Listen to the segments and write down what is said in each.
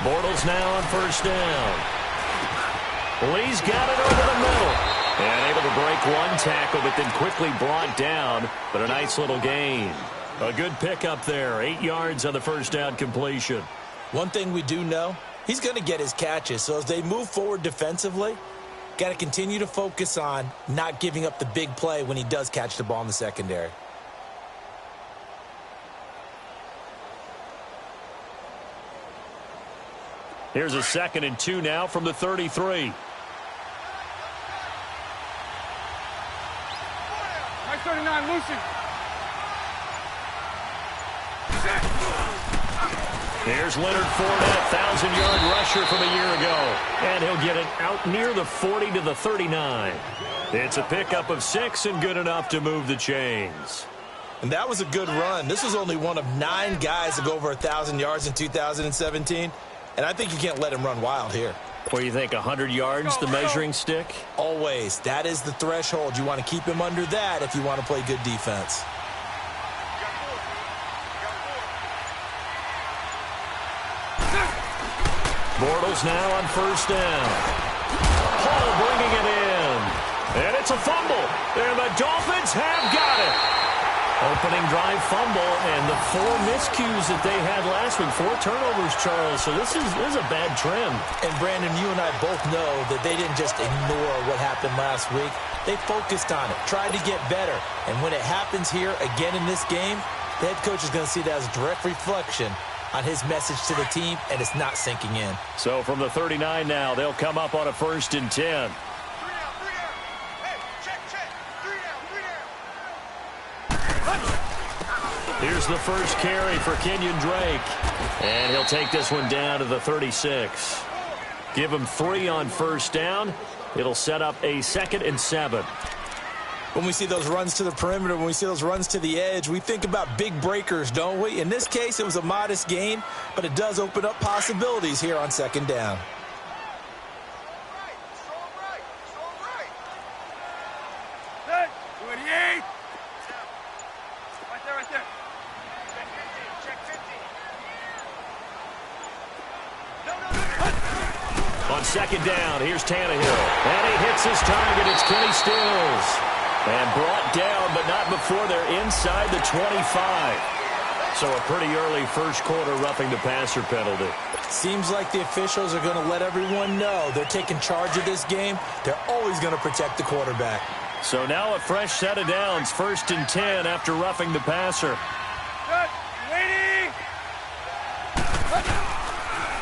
Bortles now on first down. Lee's got it over the middle. And able to break one tackle, but then quickly brought down. But a nice little gain. A good pickup there. 8 yards on the first down completion. One thing we do know, he's going to get his catches. So as they move forward defensively, got to continue to focus on not giving up the big play when he does catch the ball in the secondary. Here's a 2nd and 2 now from the 33. Nice 39, Lucy. Here's Leonard Fournette, 1,000-yard rusher from a year ago. And he'll get it out near the 40 to the 39. It's a pickup of 6 and good enough to move the chains. And that was a good run. This was only one of 9 guys to go over 1,000 yards in 2017. And I think you can't let him run wild here. What do you think, 100 yards, the measuring stick? Always. That is the threshold. You want to keep him under that if you want to play good defense. Bortles now on first down. Hall bringing it in. And it's a fumble. And the Dolphins have got it. Opening drive fumble, and the 4 miscues that they had last week. 4 turnovers, Charles. So this is a bad trend. And, Brandon, you and I both know that they didn't just ignore what happened last week. They focused on it, tried to get better. And when it happens here again in this game, the head coach is going to see that as a direct reflection on his message to the team, and it's not sinking in. So from the 39 now, they'll come up on a 1st and 10. Here's the first carry for Kenyon Drake. And he'll take this one down to the 36. Give him 3 on first down. It'll set up a 2nd and 7. When we see those runs to the perimeter, when we see those runs to the edge, we think about big breakers, don't we? In this case, it was a modest gain, but it does open up possibilities here on 2nd down. On 2nd down, here's Tannehill. And he hits his target. It's Kenny Stills. And brought down, but not before they're inside the 25. So a pretty early first quarter roughing the passer penalty. Seems like the officials are going to let everyone know they're taking charge of this game. They're always going to protect the quarterback. So now a fresh set of downs. 1st and 10 after roughing the passer.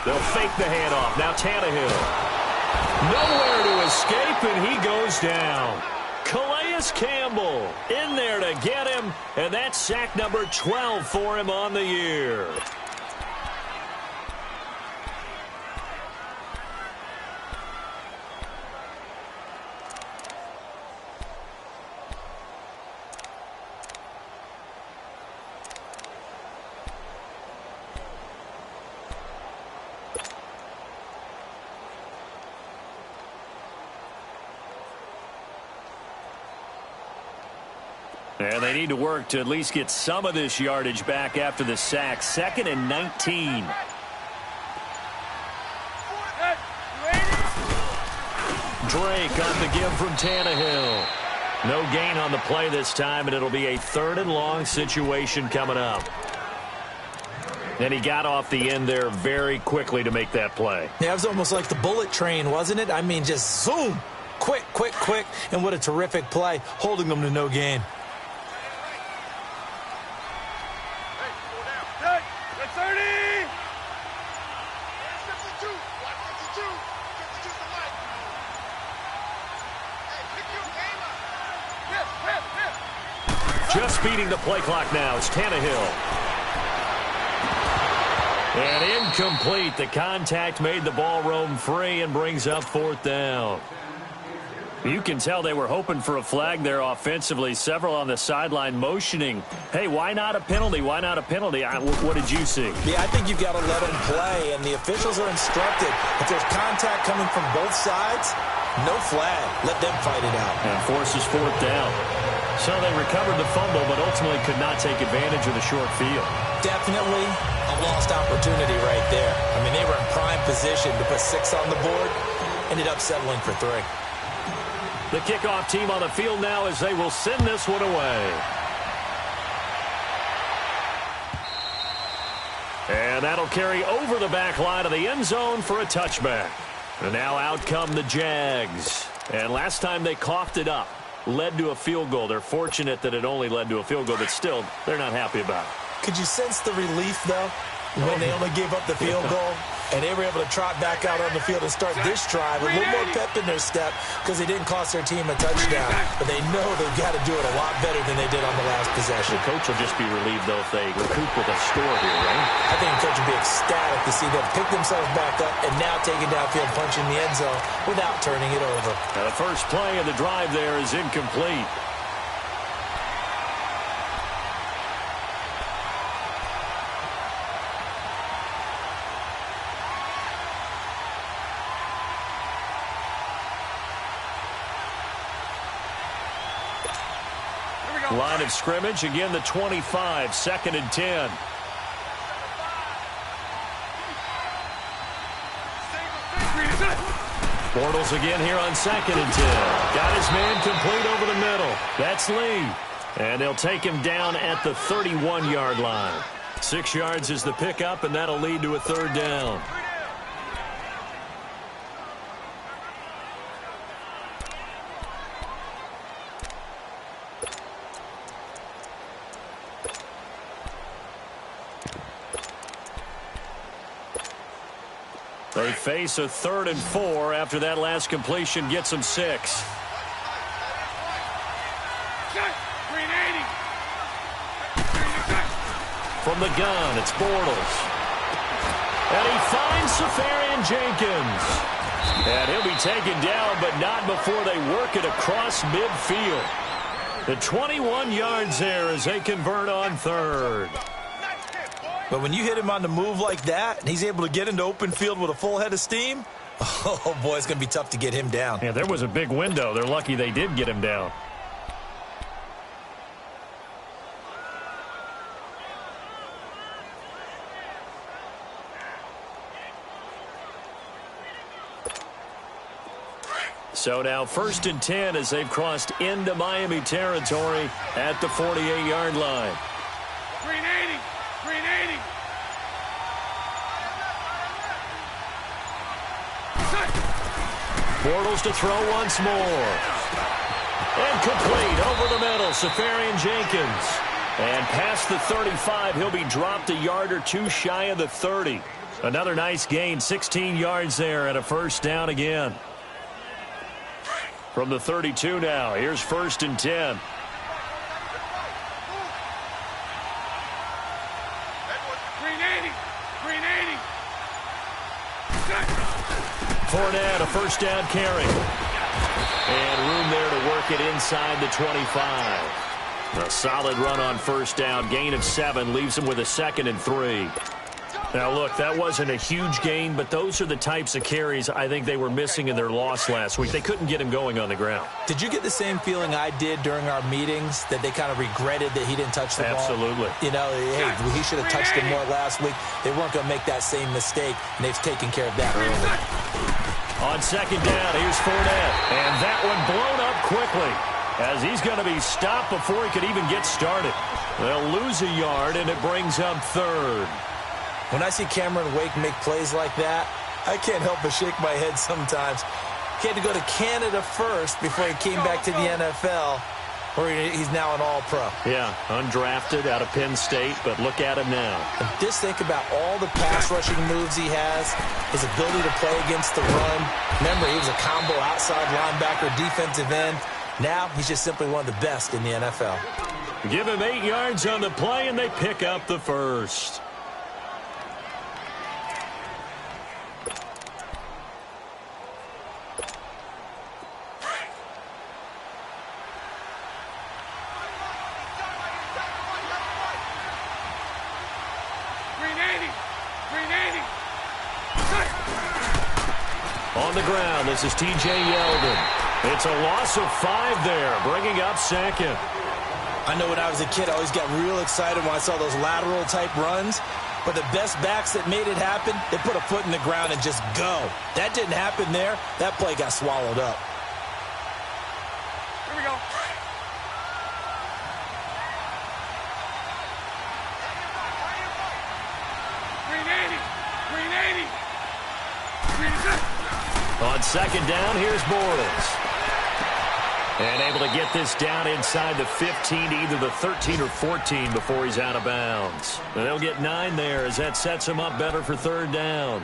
They'll fake the handoff. Now Tannehill. Nowhere to escape, and he goes down. Calais Campbell in there to get him, and that's sack number 12 for him on the year. And they need to work to at least get some of this yardage back after the sack. 2nd and 19. Drake on the give from Tannehill. No gain on the play this time, and it'll be a 3rd and long situation coming up. And he got off the end there very quickly to make that play. Yeah, it was almost like the bullet train, wasn't it? I mean, just zoom. Quick, quick, quick. And what a terrific play, holding them to no gain. Just beating the play clock now. It's Tannehill. And incomplete. The contact made the ball roam free and brings up 4th down. You can tell they were hoping for a flag there offensively. Several on the sideline motioning. Hey, why not a penalty? Why not a penalty? What did you see? Yeah, I think you've got to let them play, and the officials are instructed. If there's contact coming from both sides, no flag. Let them fight it out. And forces 4th down. So they recovered the fumble, but ultimately could not take advantage of the short field. Definitely a lost opportunity right there. I mean, they were in prime position to put 6 on the board. Ended up settling for 3. The kickoff team on the field now as they will send this one away. And that'll carry over the back line of the end zone for a touchback. And now out come the Jags. And last time they coughed it up, led to a field goal. They're fortunate that it only led to a field goal, but still, they're not happy about it. Could you sense the relief, though, when they only gave up the field goal? And they were able to trot back out on the field and start this drive with a little more pep in their step because they didn't cost their team a touchdown. But they know they've got to do it a lot better than they did on the last possession. The coach will just be relieved, though, if they recoup with a score here, right? I think the coach will be ecstatic to see them pick themselves back up and now taking downfield, punching the end zone without turning it over. Now the first play of the drive there is incomplete. Line of scrimmage, again the 25, 2nd and 10. Bortles again here on 2nd and 10. Got his man complete over the middle. That's Lee. And they'll take him down at the 31-yard line. 6 yards is the pickup, and that'll lead to a 3rd down. They face a 3rd and 4 after that last completion gets them 6. From the gun, it's Bortles. And he finds Safarian Jenkins. And he'll be taken down, but not before they work it across midfield. The 21 yards there as they convert on 3rd. But when you hit him on the move like that, and he's able to get into open field with a full head of steam, oh, boy, it's going to be tough to get him down. Yeah, there was a big window. They're lucky they did get him down. So now 1st and 10 as they've crossed into Miami territory at the 48-yard line. 380. 380. Bortles to throw once more. And complete over the middle. Safarian Jenkins. And past the 35, he'll be dropped a yard or 2 shy of the 30. Another nice gain, 16 yards there and a 1st down again. From the 32 now, here's 1st and 10. Fournette, a 1st down carry. And room there to work it inside the 25. A solid run on 1st down. Gain of 7 leaves them with a 2nd and 3. Now, look, that wasn't a huge gain, but those are the types of carries I think they were missing in their loss last week. They couldn't get him going on the ground. Did you get the same feeling I did during our meetings, that they kind of regretted that he didn't touch the ball? Absolutely. You know, hey, he should have touched it more last week. They weren't going to make that same mistake, and they've taken care of that early. On 2nd down, here's Fournette. And that one blown up quickly as he's going to be stopped before he could even get started. They'll lose a yard, and it brings up 3rd. When I see Cameron Wake make plays like that, I can't help but shake my head sometimes. He had to go to Canada first before he came back to the NFL, where he's now an all-pro. Yeah, undrafted out of Penn State, but look at him now. And just think about all the pass-rushing moves he has, his ability to play against the run. Remember, he was a combo outside linebacker, defensive end. Now he's just simply one of the best in the NFL. Give him 8 yards on the play, and they pick up the 1st. On the ground, this is T.J. Yeldon. It's a loss of 5 there, bringing up 2nd. I know when I was a kid, I always got real excited when I saw those lateral-type runs. But the best backs that made it happen, they put a foot in the ground and just go. That didn't happen there. That play got swallowed up. Here we go. Green 80. Green 80. Green 80. On second down, here's Bortles. And able to get this down inside the 15, either the 13 or 14 before he's out of bounds. And they'll get 9 there as that sets him up better for third down.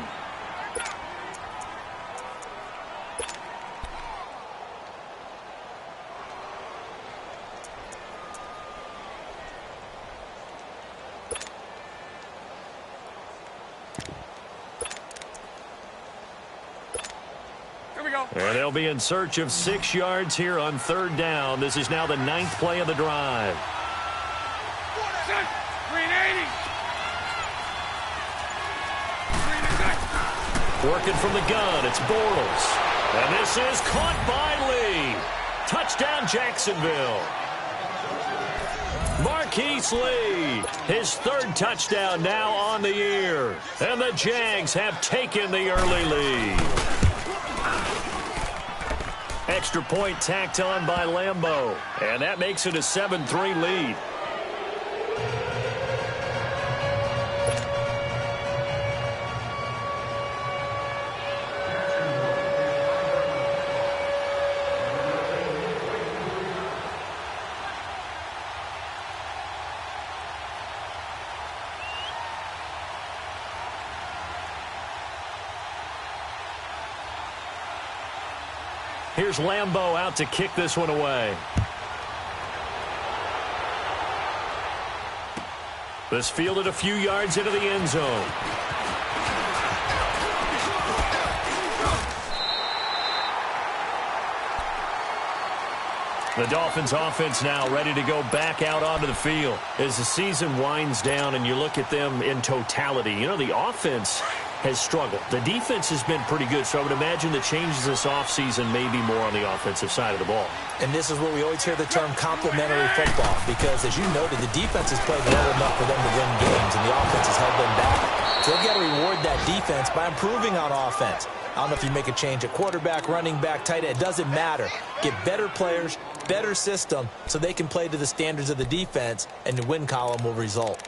And they'll be in search of 6 yards here on third down. This is now the 9th play of the drive. Green 80. Working from the gun, it's Bortles. And this is caught by Lee. Touchdown, Jacksonville. Marquise Lee, his 3rd touchdown now on the year. And the Jags have taken the early lead. Extra point tacked on by Lambeau. And that makes it a 7-3 lead. Here's Lambeau out to kick this one away. This fielded a few yards into the end zone. The Dolphins offense now ready to go back out onto the field. As the season winds down and you look at them in totality, you know, the offense has struggled. The defense has been pretty good, so I would imagine the changes this offseason may be more on the offensive side of the ball. And this is where we always hear the term complementary football, because as you noted, the defense has played well enough for them to win games, and the offense has held them back. So they've got to reward that defense by improving on offense. I don't know if you make a change at quarterback, running back, tight end. It doesn't matter. Get better players, better system, so they can play to the standards of the defense, and the win column will result.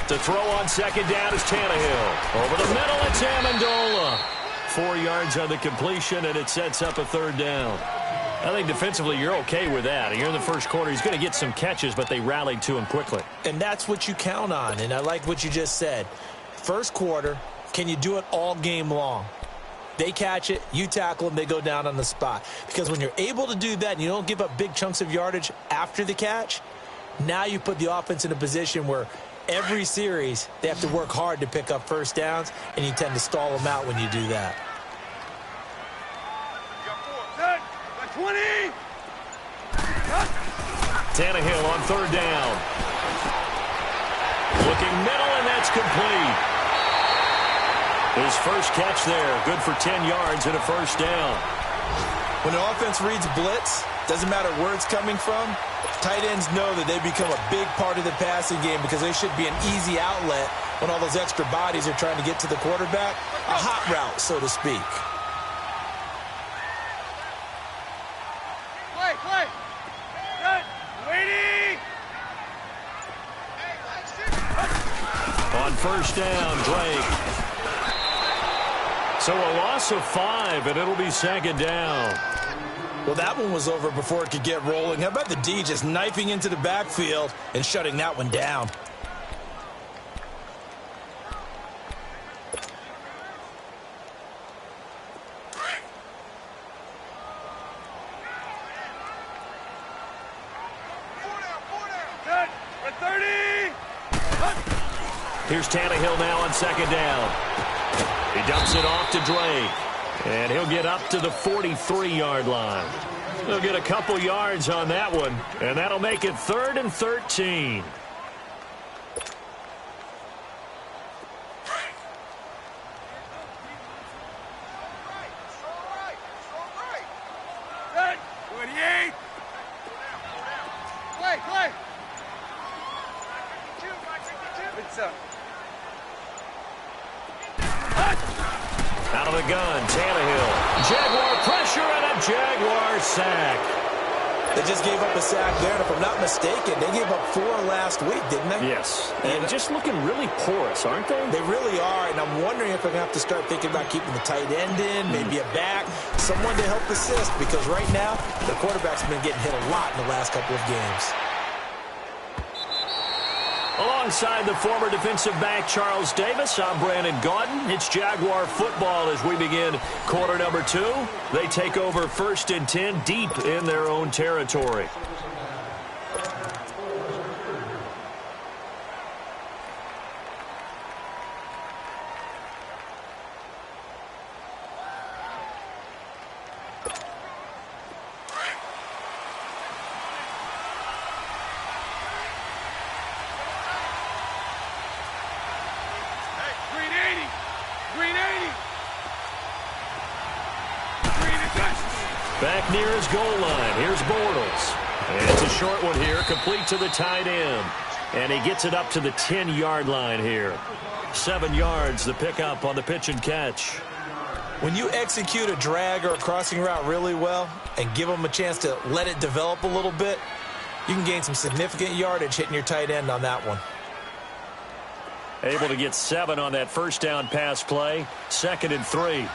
To throw on second down is Tannehill. Over the middle, it's Amendola. 4 yards on the completion, and it sets up a third down. I think defensively you're okay with that. You're in the first quarter. He's going to get some catches, but they rallied to him quickly. And that's what you count on, and I like what you just said. First quarter, can you do it all game long? They catch it, you tackle them, they go down on the spot. Because when you're able to do that and you don't give up big chunks of yardage after the catch, now you put the offense in a position where every series, they have to work hard to pick up first downs, and you tend to stall them out when you do that. 20. Tannehill on third down. Looking middle, and that's complete. His first catch there, good for 10 yards and a first down. When the offense reads blitz, doesn't matter where it's coming from, tight ends know that they become a big part of the passing game because they should be an easy outlet when all those extra bodies are trying to get to the quarterback. A hot route, so to speak. Play. Good. Waiting. On first down, Drake. So a loss of 5, and it'll be second down. Well, that one was over before it could get rolling. How about the D just knifing into the backfield and shutting that one down? Good. At 30. Here's Tannehill now on second down. He dumps it off to Drake. And he'll get up to the 43-yard line. He'll get a couple yards on that one, and that'll make it 3rd and 13. Good. 28. Play. What's up? Out of the gun, Tannehill. Jaguar pressure and a Jaguar sack. They just gave up a sack there, and if I'm not mistaken, they gave up 4 last week, didn't they? Yes, and just looking really porous, aren't they? They really are, and I'm wondering if they're going to have to start thinking about keeping the tight end in, maybe a back, someone to help assist, because right now, the quarterback's been getting hit a lot in the last couple of games. Alongside the former defensive back Charles Davis, I'm Brandon Gaudin. It's Jaguar football as we begin quarter number 2. They take over 1st and 10 deep in their own territory. Back near his goal line. Here's Bortles. And it's a short one here, complete to the tight end. And he gets it up to the 10-yard line here. 7 yards, the pickup on the pitch and catch. When you execute a drag or a crossing route really well and give them a chance to let it develop a little bit, you can gain some significant yardage hitting your tight end on that one. Able to get 7 on that first down pass play. 2nd and 3.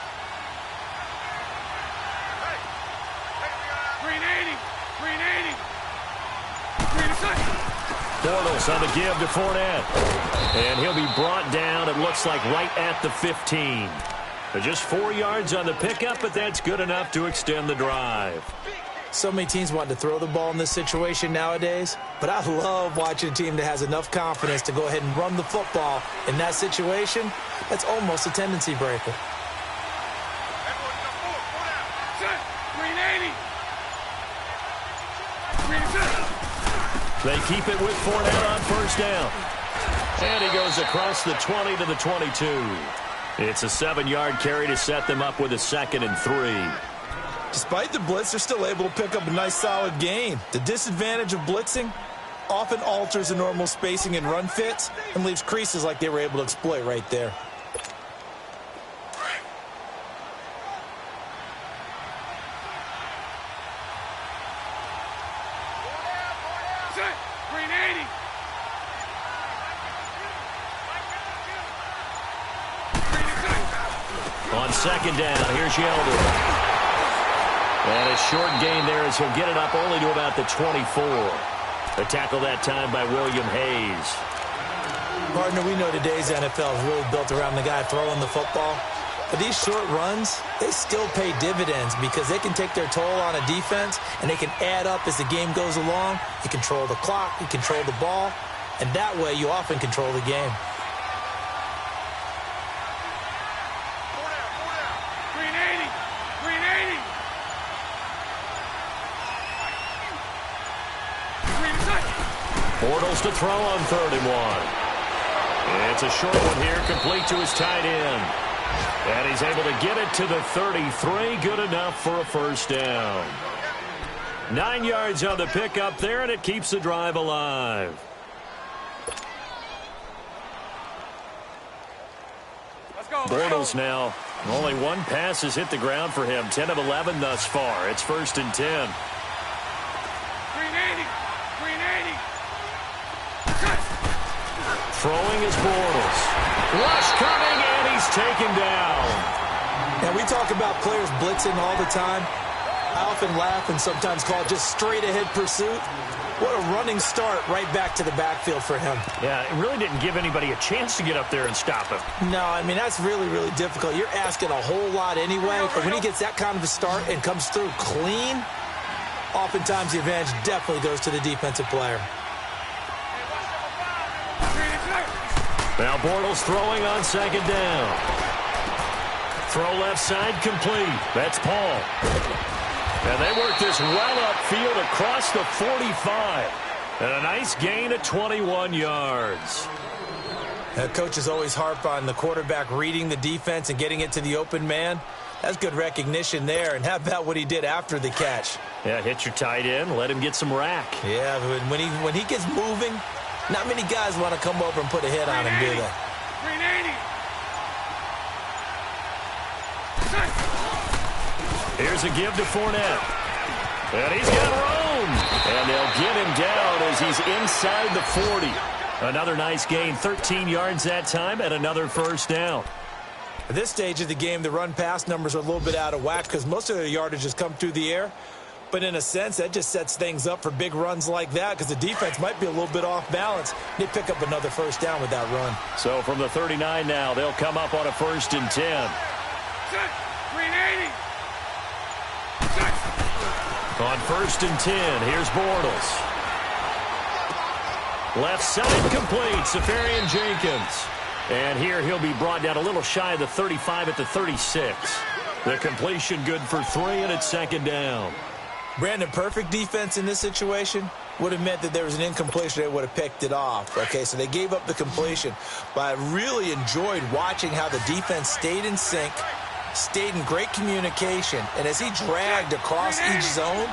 Bortles on the give to Fournette. And he'll be brought down, it looks like, right at the 15. Just 4 yards on the pickup, but that's good enough to extend the drive. So many teams want to throw the ball in this situation nowadays, but I love watching a team that has enough confidence to go ahead and run the football in that situation. That's almost a tendency breaker. They keep it with Fournette on first down. And he goes across the 20 to the 22. It's a 7-yard carry to set them up with a 2nd and 3. Despite the blitz, they're still able to pick up a nice solid gain. The disadvantage of blitzing often alters the normal spacing and run fits and leaves creases like they were able to exploit right there. On 2nd down, here's Yeldon. And a short gain there as he'll get it up only to about the 24. A tackle that time by William Hayes. Partner, we know today's NFL is really built around the guy throwing the football. But these short runs, they still pay dividends because they can take their toll on a defense and they can add up as the game goes along. You control the clock, you control the ball, and that way you often control the game. Bortles to throw on 3rd and 1. It's a short one here, complete to his tight end. And he's able to get it to the 33, good enough for a first down. 9 yards on the pickup there, and it keeps the drive alive. Bortles now, only 1 pass has hit the ground for him, 10 of 11 thus far. It's 1st and 10. Throwing is Bortles. Rush coming, and he's taken down. Now, we talk about players blitzing all the time. I often laugh and sometimes call it just straight-ahead pursuit. What a running start right back to the backfield for him. Yeah, it really didn't give anybody a chance to get up there and stop him. No, I mean, that's really, really difficult. You're asking a whole lot anyway, but when he gets that kind of a start and comes through clean, oftentimes the advantage definitely goes to the defensive player. Now Bortles throwing on 2nd down. Throw left side complete. That's Paul. And they work this well upfield across the 45. And a nice gain of 21 yards. Coaches always harp on the quarterback reading the defense and getting it to the open man. That's good recognition there. And how about what he did after the catch? Yeah, hit your tight end, let him get some rack. Yeah, when he gets moving, not many guys want to come over and put a hit on him, do they? 380. Here's a give to Fournette. And he's got room. And they'll get him down as he's inside the 40. Another nice gain, 13 yards that time, and another first down. At this stage of the game, the run-pass numbers are a little bit out of whack because most of the yardage has come through the air. But in a sense, that just sets things up for big runs like that because the defense might be a little bit off balance. They pick up another first down with that run. So from the 39 now, they'll come up on a 1st and 10. 380. On 1st and 10, here's Bortles. Left side complete, Safarian Jenkins. And here he'll be brought down a little shy of the 35 at the 36. The completion good for 3, and it's 2nd down. Brandon, perfect defense in this situation would have meant that there was an incompletion. They would have picked it off. Okay, so they gave up the completion. But I really enjoyed watching how the defense stayed in sync, stayed in great communication. And as he dragged across each zone,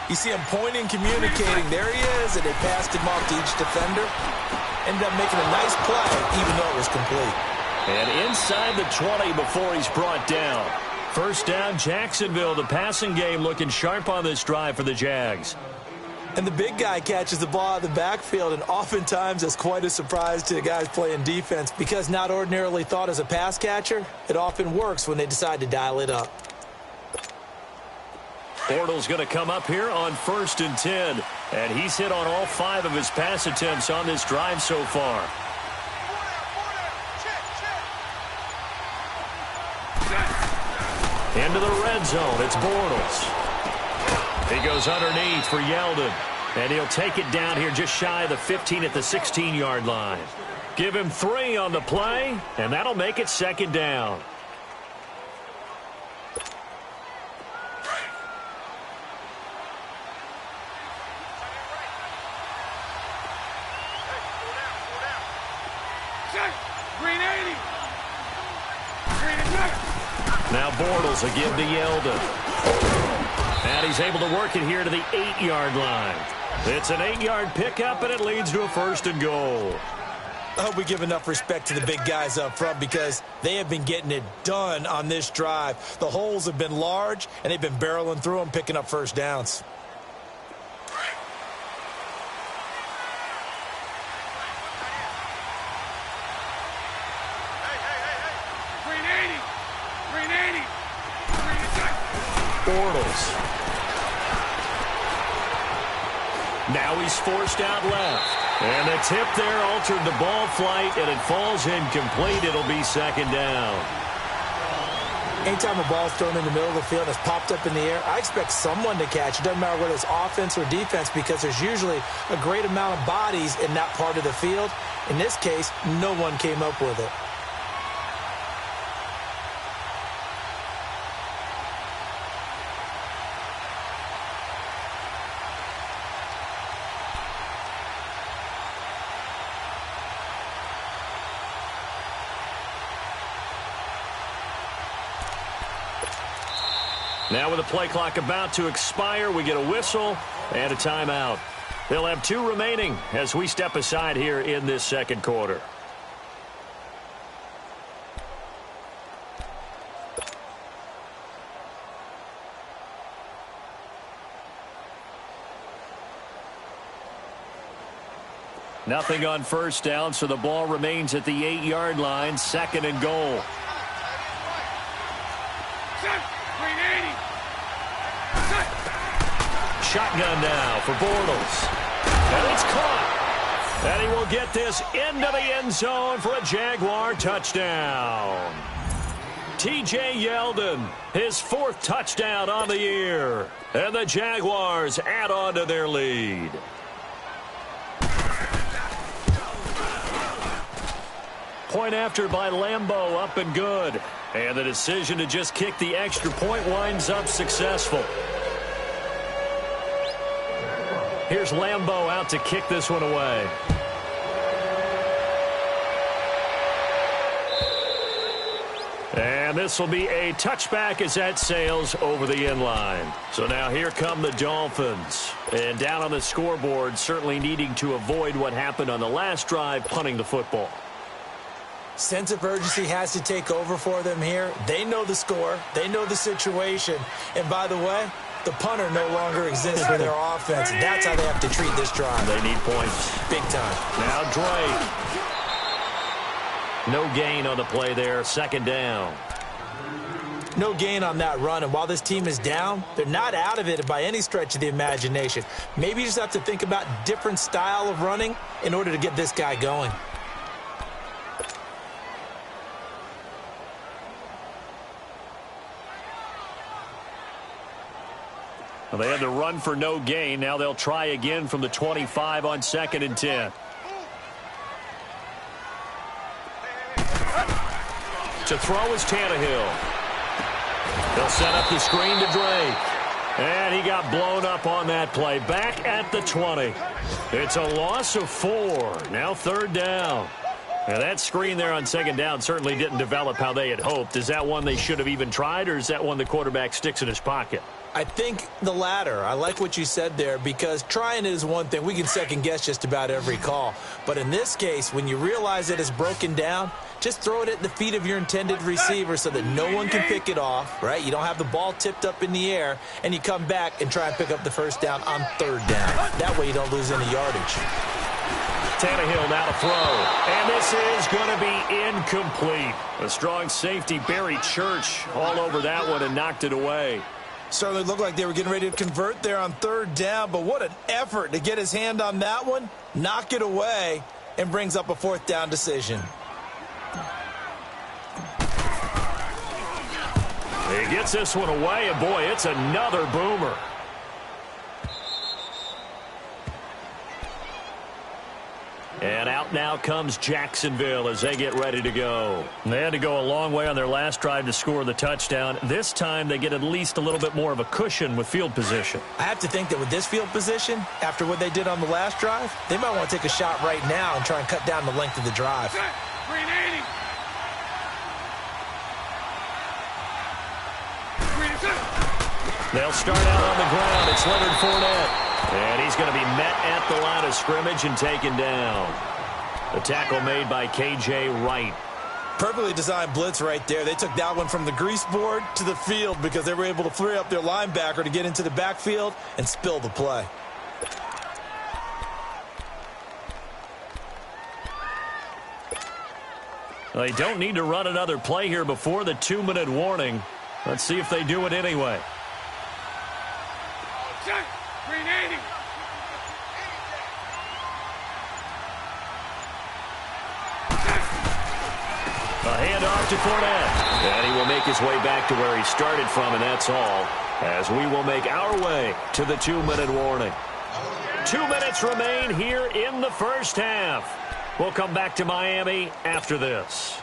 you see him pointing, communicating. There he is, and they passed him off to each defender. Ended up making a nice play, even though it was complete. And inside the 20 before he's brought down. First down, Jacksonville. The passing game looking sharp on this drive for the Jags. And the big guy catches the ball out of the backfield, and oftentimes that's quite a surprise to the guys playing defense because not ordinarily thought as a pass catcher, it often works when they decide to dial it up. Bortles going to come up here on 1st and 10. And he's hit on all 5 of his pass attempts on this drive so far. Into the red zone, it's Bortles. He goes underneath for Yeldon. And he'll take it down here just shy of the 15 at the 16-yard line. Give him 3 on the play, and that'll make it 2nd down. Now Bortles a give to Yeldon. And he's able to work it here to the 8-yard line. It's an 8-yard pickup, and it leads to a 1st and goal. I hope we give enough respect to the big guys up front because they have been getting it done on this drive. The holes have been large, and they've been barreling through them, picking up first downs. Bortles. Now he's forced out left. And the tip there altered the ball flight, and it falls incomplete. It'll be 2nd down. Anytime a ball's thrown in the middle of the field and it's popped up in the air, I expect someone to catch. It doesn't matter whether it's offense or defense because there's usually a great amount of bodies in that part of the field. In this case, no one came up with it. Now with the play clock about to expire, we get a whistle and a timeout. They'll have 2 remaining as we step aside here in this 2nd quarter. Nothing on first down, so the ball remains at the 8-yard line, 2nd and goal. Shotgun now for Bortles. And it's caught. And he will get this into the end zone for a Jaguar touchdown. T.J. Yeldon, his 4th touchdown on the year. And the Jaguars add on to their lead. Point after by Lambeau, up and good. And the decision to just kick the extra point winds up successful. Here's Lambeau out to kick this one away. And this will be a touchback as that sails over the end line. So now here come the Dolphins. And down on the scoreboard, certainly needing to avoid what happened on the last drive, punting the football. Sense of urgency has to take over for them here. They know the score. They know the situation. And by the way, the punter no longer exists for their offense. That's how they have to treat this drive. They need points. Big time. Now Drake. No gain on the play there. Second down. No gain on that run. And while this team is down, they're not out of it by any stretch of the imagination. Maybe you just have to think about different style of running in order to get this guy going. Well, they had to run for no gain. Now they'll try again from the 25 on 2nd and 10. To throw is Tannehill. They'll set up the screen to Drake. And he got blown up on that play. Back at the 20. It's a loss of 4. Now 3rd down. Now that screen there on 2nd down certainly didn't develop how they had hoped. Is that one they should have even tried, or is that one the quarterback sticks in his pocket? I think the latter. I like what you said there, because trying it is one thing. We can second guess just about every call. But in this case, when you realize it is broken down, just throw it at the feet of your intended receiver so that no one can pick it off, right? You don't have the ball tipped up in the air, and you come back and try and pick up the 1st down on 3rd down. That way you don't lose any yardage. Tannehill now to throw. And this is going to be incomplete. A strong safety, Barry Church, all over that one and knocked it away. Certainly looked like they were getting ready to convert there on 3rd down, but what an effort to get his hand on that one, knock it away, and brings up a 4th down decision. He gets this one away, and boy, it's another boomer. And out now comes Jacksonville as they get ready to go. They had to go a long way on their last drive to score the touchdown. This time they get at least a little bit more of a cushion with field position. I have to think that with this field position, after what they did on the last drive, they might want to take a shot right now and try and cut down the length of the drive. They'll start out on the ground. It's Leonard Fournette. And he's going to be met at the line of scrimmage and taken down. The tackle made by K.J. Wright. Perfectly designed blitz right there. They took that one from the grease board to the field because they were able to free up their linebacker to get into the backfield and spill the play. They don't need to run another play here before the 2-minute warning. Let's see if they do it anyway. A handoff to Fournette. And he will make his way back to where he started from, and that's all. As we will make our way to the 2-minute warning. 2 minutes remain here in the first half. We'll come back to Miami after this.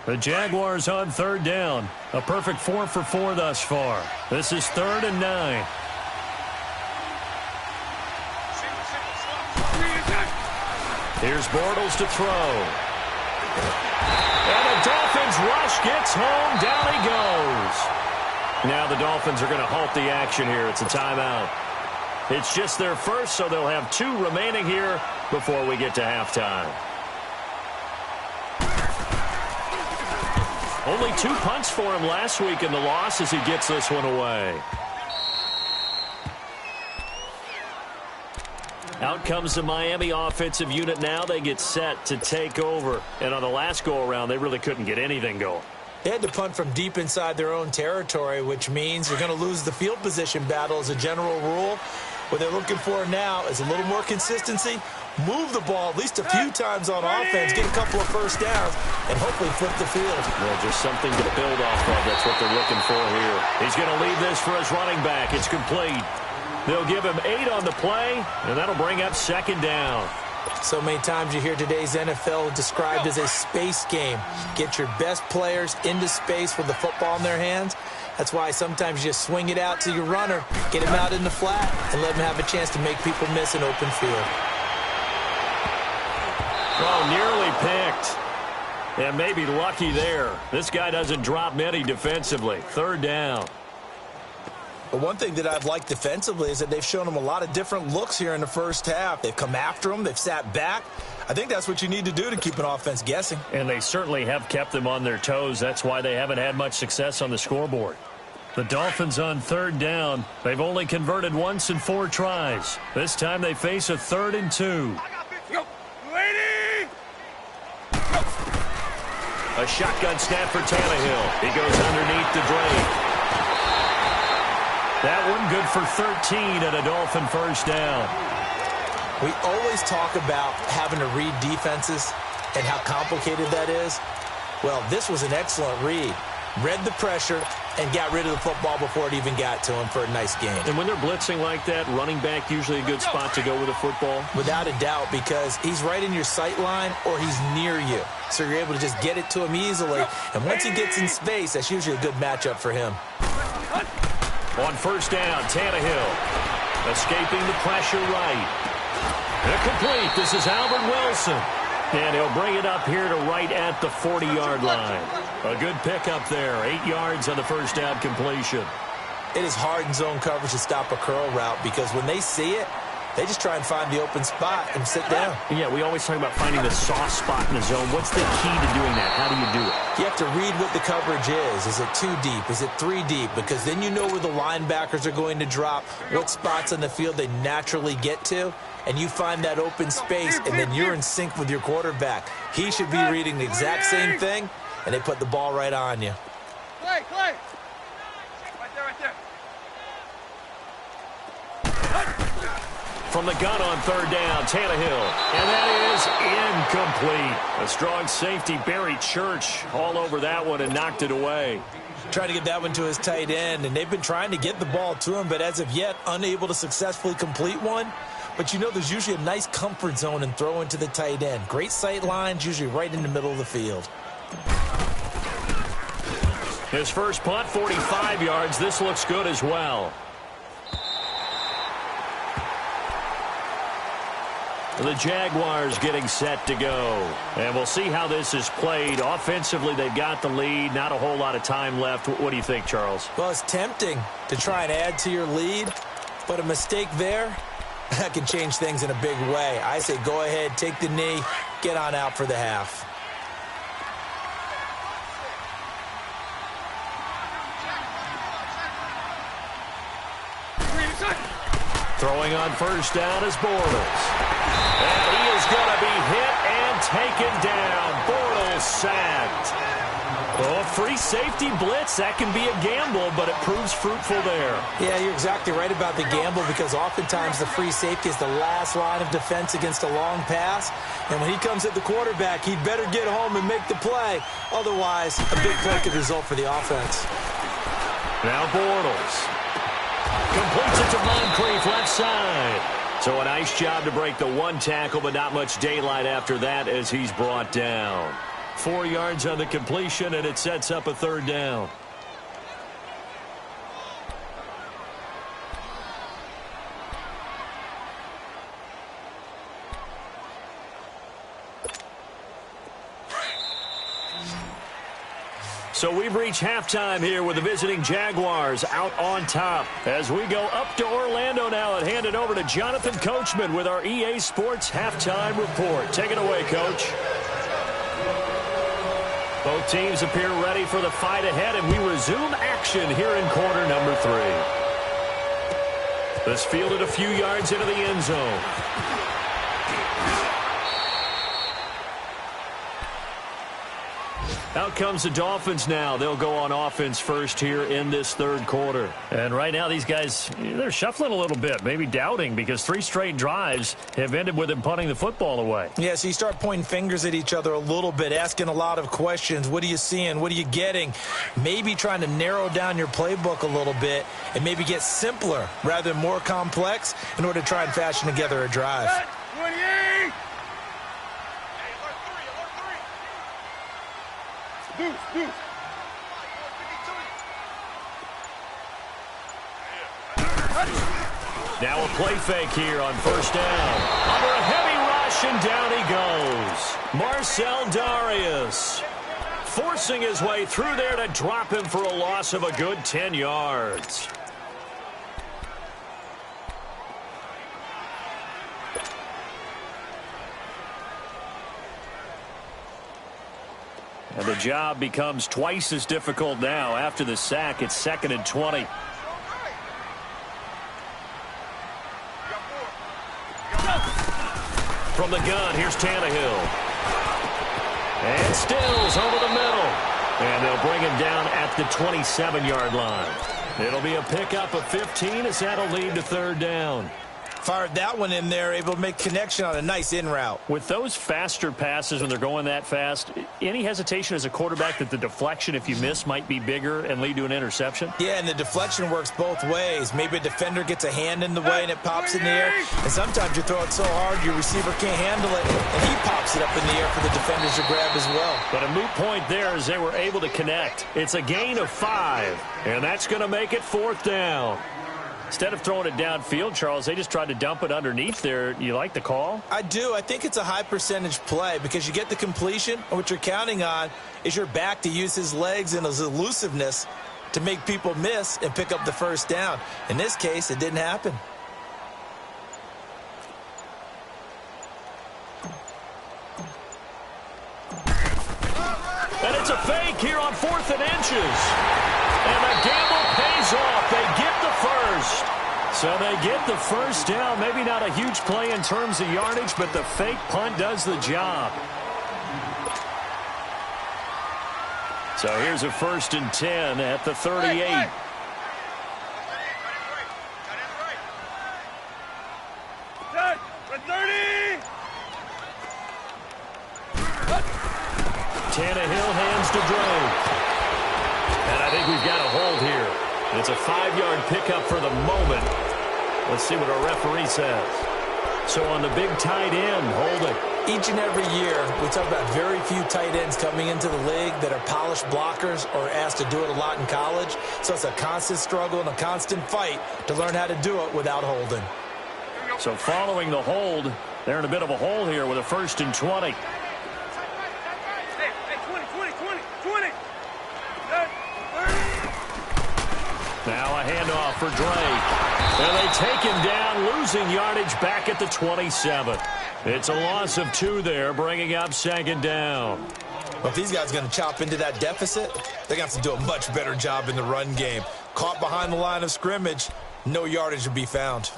The Jaguars on 3rd down. A perfect 4 for 4 thus far. This is 3rd and 9. Here's Bortles to throw. And the Dolphins rush gets home. Down he goes. Now the Dolphins are going to halt the action here. It's a timeout. It's just their first, so they'll have 2 remaining here before we get to halftime. Only 2 punts for him last week in the loss as he gets this one away. Out comes the Miami offensive unit now. They get set to take over. And on the last go-around, they really couldn't get anything going. They had to punt from deep inside their own territory, which means you're going to lose the field position battle as a general rule. What they're looking for now is a little more consistency. Move the ball at least a few times on offense, get a couple of first downs, and hopefully flip the field. Well, just something to build off of. That's what they're looking for here. He's going to leave this for his running back. It's complete. They'll give him 8 on the play, and that'll bring up second down. So many times you hear today's NFL described as a space game. Get your best players into space with the football in their hands. That's why sometimes you just swing it out to your runner, get him out in the flat, and let him have a chance to make people miss an open field. Oh, nearly picked. And maybe lucky there. This guy doesn't drop many defensively. Third down. But one thing that I've liked defensively is that they've shown him a lot of different looks here in the first half. They've come after him. They've sat back. I think that's what you need to do to keep an offense guessing. And they certainly have kept them on their toes. That's why they haven't had much success on the scoreboard. The Dolphins on third down. They've only converted once in 4 tries. This time they face a 3rd and 2. A shotgun snap for Tannehill. He goes underneath to Drake. That one good for 13 and a Dolphin first down. We always talk about having to read defenses and how complicated that is. Well, this was an excellent read. Read the pressure and got rid of the football before it even got to him for a nice game. And when they're blitzing like that, running back usually a good spot to go with the football? Without a doubt, because he's right in your sight line or he's near you. So you're able to just get it to him easily. And once he gets in space, that's usually a good matchup for him. On first down, Tannehill escaping the pressure right. Incomplete. This is Albert Wilson. And he'll bring it up here to right at the 40-yard line. A good pickup there. 8 yards on the first down completion. It is hard in zone coverage to stop a curl route because when they see it, they just try and find the open spot and sit down. Yeah, we always talk about finding the soft spot in the zone. What's the key to doing that? How do you do it? You have to read what the coverage is. Is it 2 deep? Is it 3 deep? Because then you know where the linebackers are going to drop, what spots on the field they naturally get to, and you find that open space, and then you're in sync with your quarterback. He should be reading the exact same thing, and they put the ball right on you. Clay! Right there. From the gun on third down, Tannehill. And that is incomplete. A strong safety, Barry Church, all over that one and knocked it away. Trying to get that one to his tight end, and they've been trying to get the ball to him, but as of yet, unable to successfully complete one. But you know there's usually a nice comfort zone in throwing to the tight end. Great sight lines, usually right in the middle of the field. His first punt, 45 yards. This looks good as well. The Jaguars getting set to go. And we'll see how this is played. Offensively, they've got the lead. Not a whole lot of time left. What do you think, Charles? Well, it's tempting to try and add to your lead, but a mistake there, that can change things in a big way. I say go ahead, take the knee, get on out for the half. Throwing on first down is Bortles. And he is going to be hit and taken down. Bortles sacked. Oh, free safety blitz, that can be a gamble, but it proves fruitful there. Yeah, you're exactly right about the gamble because oftentimes the free safety is the last line of defense against a long pass. And when he comes at the quarterback, he'd better get home and make the play. Otherwise, a big play could result for the offense. Now Bortles completes it to Moncrief left side. So a nice job to break the one tackle, but not much daylight after that as he's brought down. 4 yards on the completion, and it sets up a third down. So we've reached halftime here with the visiting Jaguars out on top. As we go up to Orlando now and hand it over to Jonathan Coachman with our EA Sports Halftime Report. Take it away, Coach. Both teams appear ready for the fight ahead, and we resume action here in quarter number 3. This fielded a few yards into the end zone. Out comes the Dolphins now. They'll go on offense first here in this third quarter. And right now these guys, they're shuffling a little bit, maybe doubting, because 3 straight drives have ended with them punting the football away. Yeah, so you start pointing fingers at each other a little bit, asking a lot of questions. What are you seeing? What are you getting? Maybe trying to narrow down your playbook a little bit and maybe get simpler rather than more complex in order to try and fashion together a drive. 28! Deuce. Now a play fake here on first down. Under a heavy rush, and down he goes. Marcel Darius forcing his way through there to drop him for a loss of a good 10 yards. And the job becomes twice as difficult now. After the sack, it's 2nd and 20. From the gun, here's Tannehill. And Stills over the middle. And they'll bring him down at the 27-yard line. It'll be a pickup of 15 as that'll lead to third down. Fired that one in there, able to make connection on a nice in route. With those faster passes when they're going that fast, any hesitation as a quarterback that the deflection, if you miss, might be bigger and lead to an interception? Yeah, and the deflection works both ways. Maybe a defender gets a hand in the way and it pops in the air. And sometimes you throw it so hard your receiver can't handle it, and he pops it up in the air for the defenders to grab as well. But a moot point there as they were able to connect. It's a gain of 5, and that's going to make it 4th down. Instead of throwing it downfield, Charles, they just tried to dump it underneath there. You like the call? I do. I think it's a high percentage play because you get the completion, and what you're counting on is your back to use his legs and his elusiveness to make people miss and pick up the first down. In this case, it didn't happen. And it's a fake here on 4th and inches. And the gamble pays off. They get the first. So they get the first down. Maybe not a huge play in terms of yardage, but the fake punt does the job. So here's a 1st and 10 at the 38. Tannehill hands to Drake. And I think we've got a hold here. It's a 5-yard pickup for the moment. Let's see what our referee says. So on the big tight end, holding. Each and every year, we talk about very few tight ends coming into the league that are polished blockers or asked to do it a lot in college. So it's a constant struggle and a constant fight to learn how to do it without holding. So following the hold, they're in a bit of a hole here with a 1st and 20. Now a handoff for Drake. And they take him down, losing yardage back at the 27. It's a loss of 2 there, bringing up 2nd down. Well, if these guys are going to chop into that deficit, they're going to have to do a much better job in the run game. Caught behind the line of scrimmage, no yardage to be found.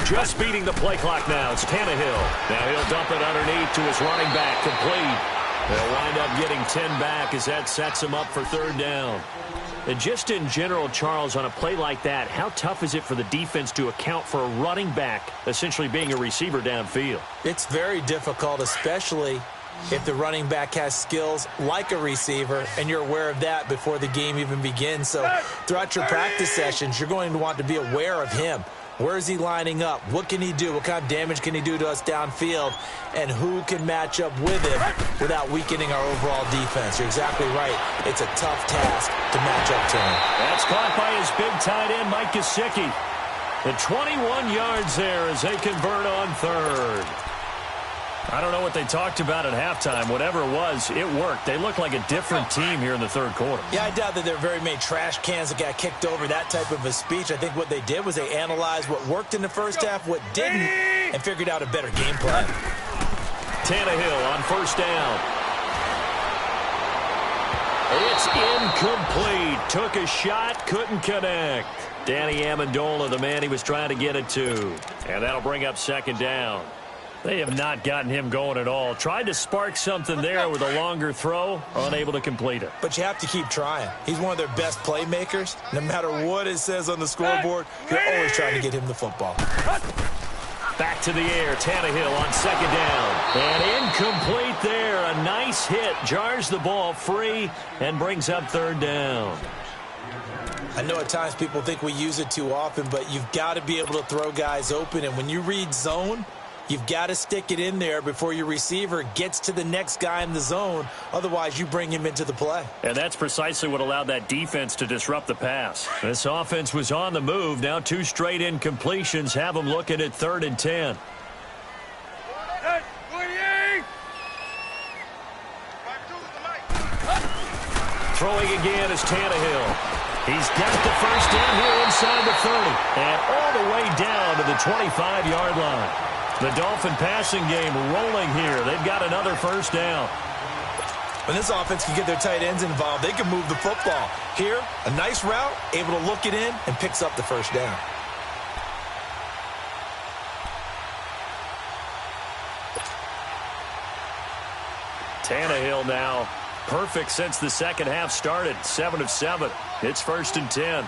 Just beating the play clock now. It's Tannehill. Now he'll dump it underneath to his running back, complete. They'll wind up getting 10 back as that sets him up for 3rd down. And just in general, Charles, on a play like that, how tough is it for the defense to account for a running back essentially being a receiver downfield? It's very difficult, especially if the running back has skills like a receiver, and you're aware of that before the game even begins. So throughout your practice sessions, you're going to want to be aware of him. Where is he lining up? What can he do? What kind of damage can he do to us downfield? And who can match up with him without weakening our overall defense? You're exactly right. It's a tough task to match up to him. That's caught by his big tight end, Mike Gesicki. The 21 yards there as they convert on 3rd. I don't know what they talked about at halftime. Whatever it was, it worked. They look like a different team here in the third quarter. Yeah, I doubt that there are very many trash cans that got kicked over, that type of a speech. I think what they did was they analyzed what worked in the first half, what didn't, and figured out a better game plan. Tannehill on first down. It's incomplete. Took a shot, couldn't connect. Danny Amendola, the man he was trying to get it to. And that'll bring up second down. They have not gotten him going at all. Tried to spark something there with a longer throw, unable to complete it. But you have to keep trying. He's one of their best playmakers. No matter what it says on the scoreboard, you're always trying to get him the football. Back to the air, Tannehill on second down. And incomplete there. A nice hit. Jars the ball free and brings up third down. I know at times people think we use it too often, but you've got to be able to throw guys open. And when you read zone, you've got to stick it in there before your receiver gets to the next guy in the zone. Otherwise, you bring him into the play. And that's precisely what allowed that defense to disrupt the pass. This offense was on the move. Now 2 straight incompletions have them looking at 3rd and 10. Throwing again is Tannehill. He's got the first down here inside the 30. And all the way down to the 25-yard line. The Dolphin passing game rolling here. They've got another first down. When this offense can get their tight ends involved, they can move the football. Here, a nice route, able to look it in, and picks up the first down. Tannehill now perfect since the second half started. 7 of 7. It's 1st and 10.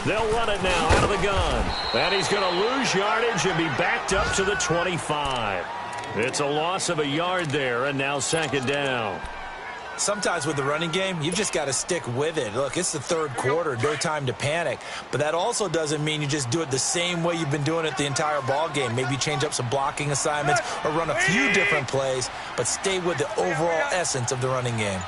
They'll run it now out of the gun. And he's going to lose yardage and be backed up to the 25. It's a loss of a yard there, and now second down. Sometimes with the running game, you've just got to stick with it. Look, it's the third quarter, no time to panic. But that also doesn't mean you just do it the same way you've been doing it the entire ball game. Maybe change up some blocking assignments or run a few different plays, but stay with the overall essence of the running game.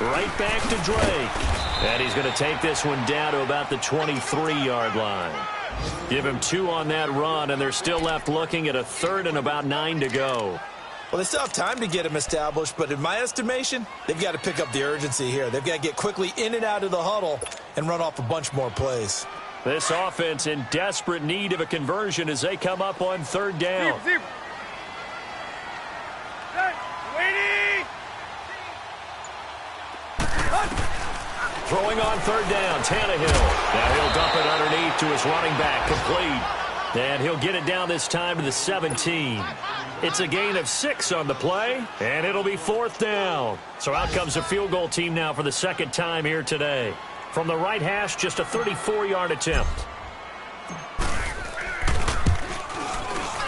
Right back to Drake. And he's going to take this one down to about the 23-yard line. Give him 2 on that run, and they're still left looking at a 3rd and about 9 to go. Well, they still have time to get him established, but in my estimation, they've got to pick up the urgency here. They've got to get quickly in and out of the huddle and run off a bunch more plays. This offense in desperate need of a conversion as they come up on 3rd down. Throwing on 3rd down, Tannehill. Now he'll dump it underneath to his running back, complete. And he'll get it down this time to the 17. It's a gain of 6 on the play, and it'll be 4th down. So out comes the field goal team now for the second time here today. From the right hash, just a 34-yard attempt.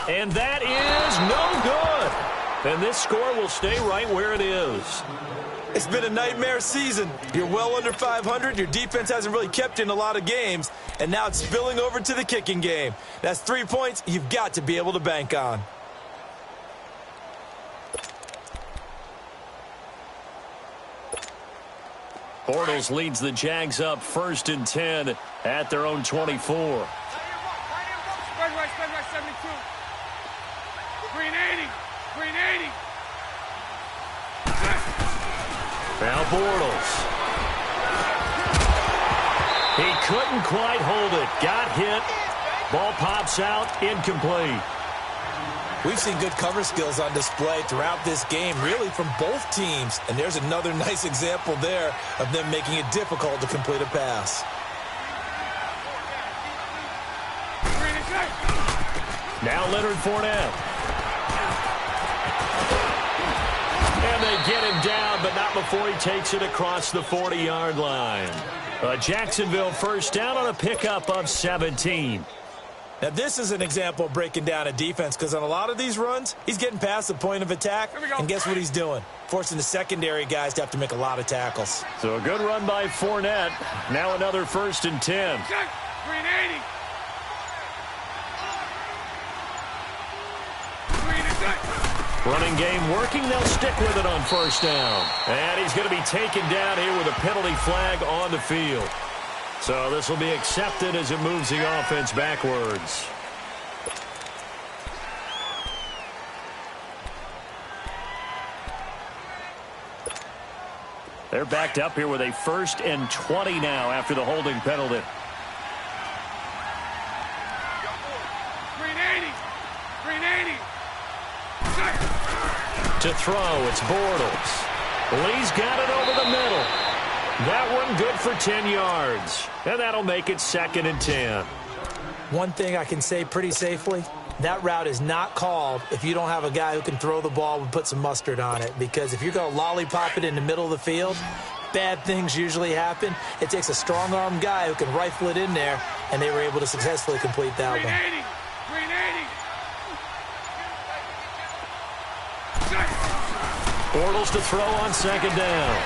And that is no good. And this score will stay right where it is. It's been a nightmare season. You're well under 500. Your defense hasn't really kept you in a lot of games. And now it's spilling over to the kicking game. That's 3 points you've got to be able to bank on. Bortles leads the Jags up 1st and 10 at their own 24. Spread right, 72. Green 80. Green 80. Now Bortles. He couldn't quite hold it. Got hit. Ball pops out. Incomplete. We've seen good cover skills on display throughout this game, really from both teams. And there's another nice example there of them making it difficult to complete a pass. Now Leonard Fournette. And they get him down, but not before he takes it across the 40-yard line. Jacksonville first down on a pickup of 17. Now, this is an example of breaking down a defense because on a lot of these runs, he's getting past the point of attack, and guess what he's doing? Forcing the secondary guys to have to make a lot of tackles. So a good run by Fournette. Now another 1st and 10. Green 80. Green is good. Running game working. They'll stick with it on first down. And he's going to be taken down here with a penalty flag on the field. So this will be accepted as it moves the offense backwards. They're backed up here with a 1st and 20 now after the holding penalty. Green 80. Green 80. To throw, it's Bortles. Lee's got it over the middle. That one good for 10 yards. And that'll make it 2nd and 10. One thing I can say pretty safely, that route is not called if you don't have a guy who can throw the ball and put some mustard on it. Because if you're going to lollipop it in the middle of the field, bad things usually happen. It takes a strong-arm guy who can rifle it in there, and they were able to successfully complete that Green one. 80. Green 80. Bortles to throw on 2nd down.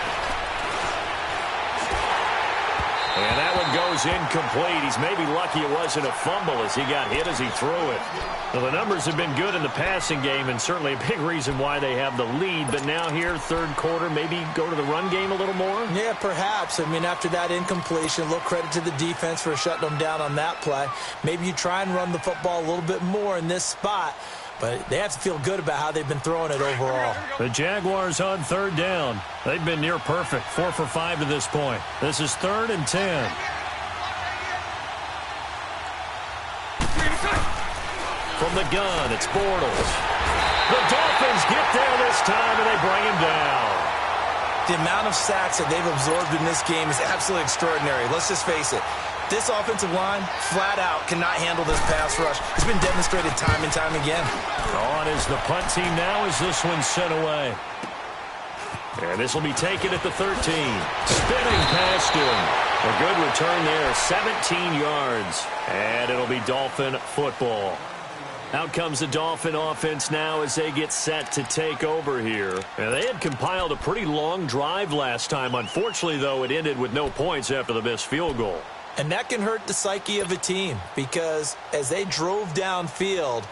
And that one goes incomplete. He's maybe lucky it wasn't a fumble as he got hit as he threw it. Well, the numbers have been good in the passing game and certainly a big reason why they have the lead. But now here, 3rd quarter, maybe go to the run game a little more? Yeah, perhaps. I mean, after that incompletion, a little credit to the defense for shutting them down on that play. Maybe you try and run the football a little bit more in this spot. But they have to feel good about how they've been throwing it overall. The Jaguars on 3rd down. They've been near perfect, 4 for 5 to this point. This is 3rd and 10. From the gun, it's Bortles. The Dolphins get there this time, and they bring him down. The amount of sacks that they've absorbed in this game is absolutely extraordinary. Let's just face it. This offensive line, flat out, cannot handle this pass rush. It's been demonstrated time and time again. On is the punt team now as this one's sent away. And this will be taken at the 13. Spinning past him. A good return there, 17 yards. And it'll be Dolphin football. Out comes the Dolphin offense now as they get set to take over here. And they had compiled a pretty long drive last time. Unfortunately, though, it ended with no points after the missed field goal. And that can hurt the psyche of a team because as they drove downfield,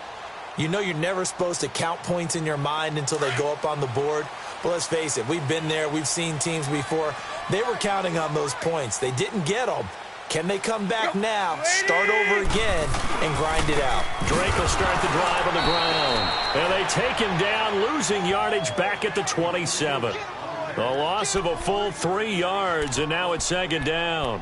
you know you're never supposed to count points in your mind until they go up on the board. But let's face it, we've been there. We've seen teams before. They were counting on those points. They didn't get them. Can they come back now, start over again, and grind it out? Drake will start the drive on the ground. And they take him down, losing yardage back at the 27. A loss of a full 3 yards, and now it's 2nd down.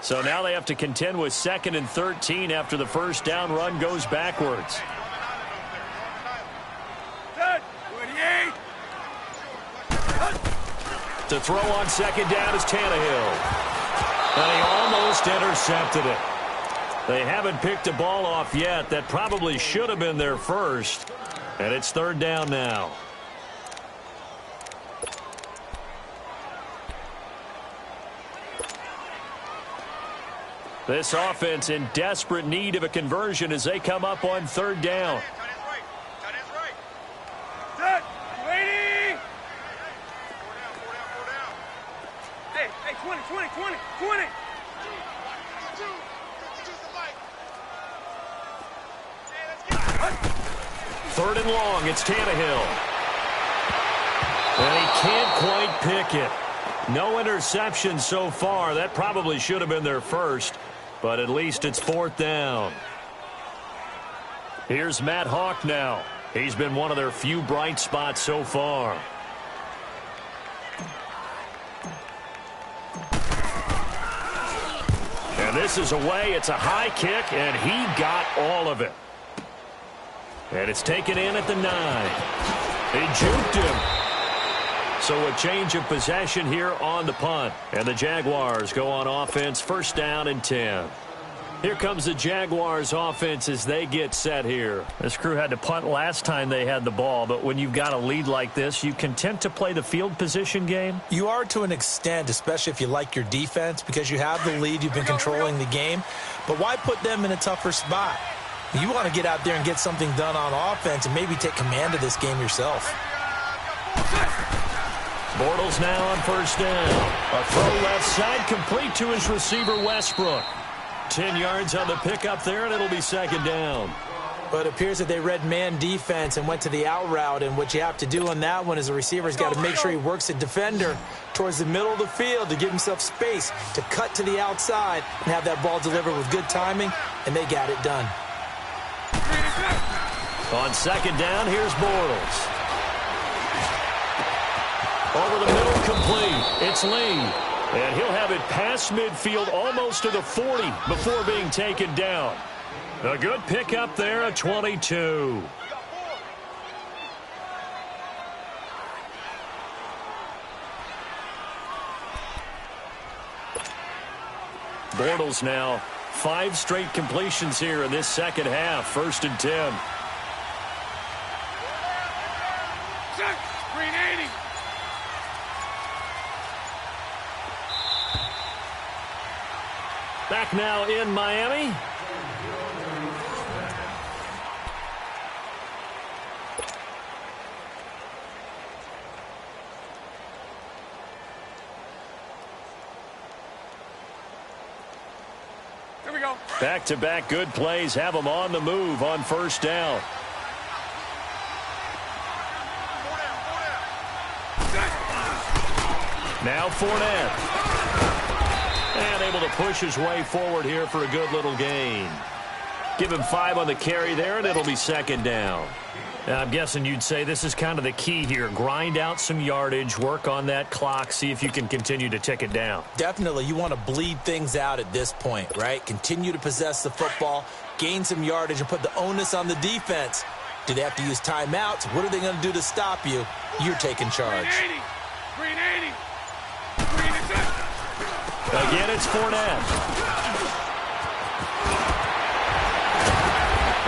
So now they have to contend with 2nd and 13 after the 1st down run goes backwards. To throw on 2nd down is Tannehill. And he almost intercepted it. They haven't picked a ball off yet. That probably should have been their first. And it's 3rd down now. This offense in desperate need of a conversion as they come up on 3rd down. Hey, 20. 3rd and long, it's Tannehill. And he can't quite pick it. No interception so far. That probably should have been their first, but at least it's 4th down. Here's Matt Hawk now. He's been one of their few bright spots so far. And this is away. It's a high kick, and he got all of it. And it's taken in at the 9. They juked him. So a change of possession here on the punt. And the Jaguars go on offense, 1st down and 10. Here comes the Jaguars offense as they get set here. This crew had to punt last time they had the ball, but when you've got a lead like this, you content to play the field position game? You are to an extent, especially if you like your defense, because you have the lead, you've been controlling the game. But why put them in a tougher spot? You want to get out there and get something done on offense and maybe take command of this game yourself. Bortles now on first down. A throw left side complete to his receiver, Westbrook. 10 yards on the pickup there, and it'll be second down. But it appears that they read man defense and went to the out route, and what you have to do on that one is the receiver's got to make sure he works a defender towards the middle of the field to give himself space to cut to the outside and have that ball delivered with good timing, and they got it done. On second down, here's Bortles. Over the middle, complete. It's Lee. And he'll have it past midfield almost to the 40 before being taken down. A good pickup there at 22. Bortles now 5 straight completions here in this second half. 1st and 10. Green 80. Back now in Miami. Here we go. Back-to-back good plays have them on the move on first down. Now Fournette. And able to push his way forward here for a good little gain. Give him 5 on the carry there, and it'll be second down. Now, I'm guessing you'd say this is kind of the key here. Grind out some yardage, work on that clock, see if you can continue to tick it down. Definitely, you want to bleed things out at this point, right? Continue to possess the football, gain some yardage, and put the onus on the defense. Do they have to use timeouts? What are they going to do to stop you? You're taking charge. Green 80. Green 80. Again, it's Fournette.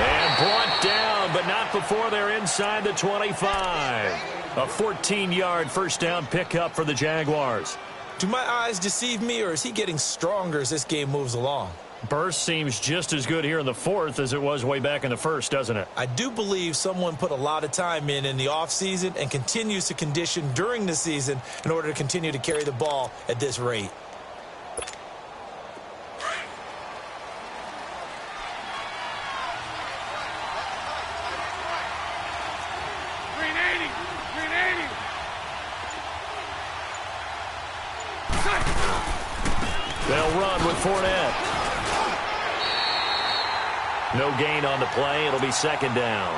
And brought down, but not before they're inside the 25. A 14-yard first down pickup for the Jaguars. Do my eyes deceive me, or is he getting stronger as this game moves along? Burst seems just as good here in the 4th as it was way back in the 1st, doesn't it? I do believe someone put a lot of time in the offseason and continues to condition during the season in order to continue to carry the ball at this rate. Green 80. Green 80. They'll run with Fournette. No gain on the play. It'll be second down.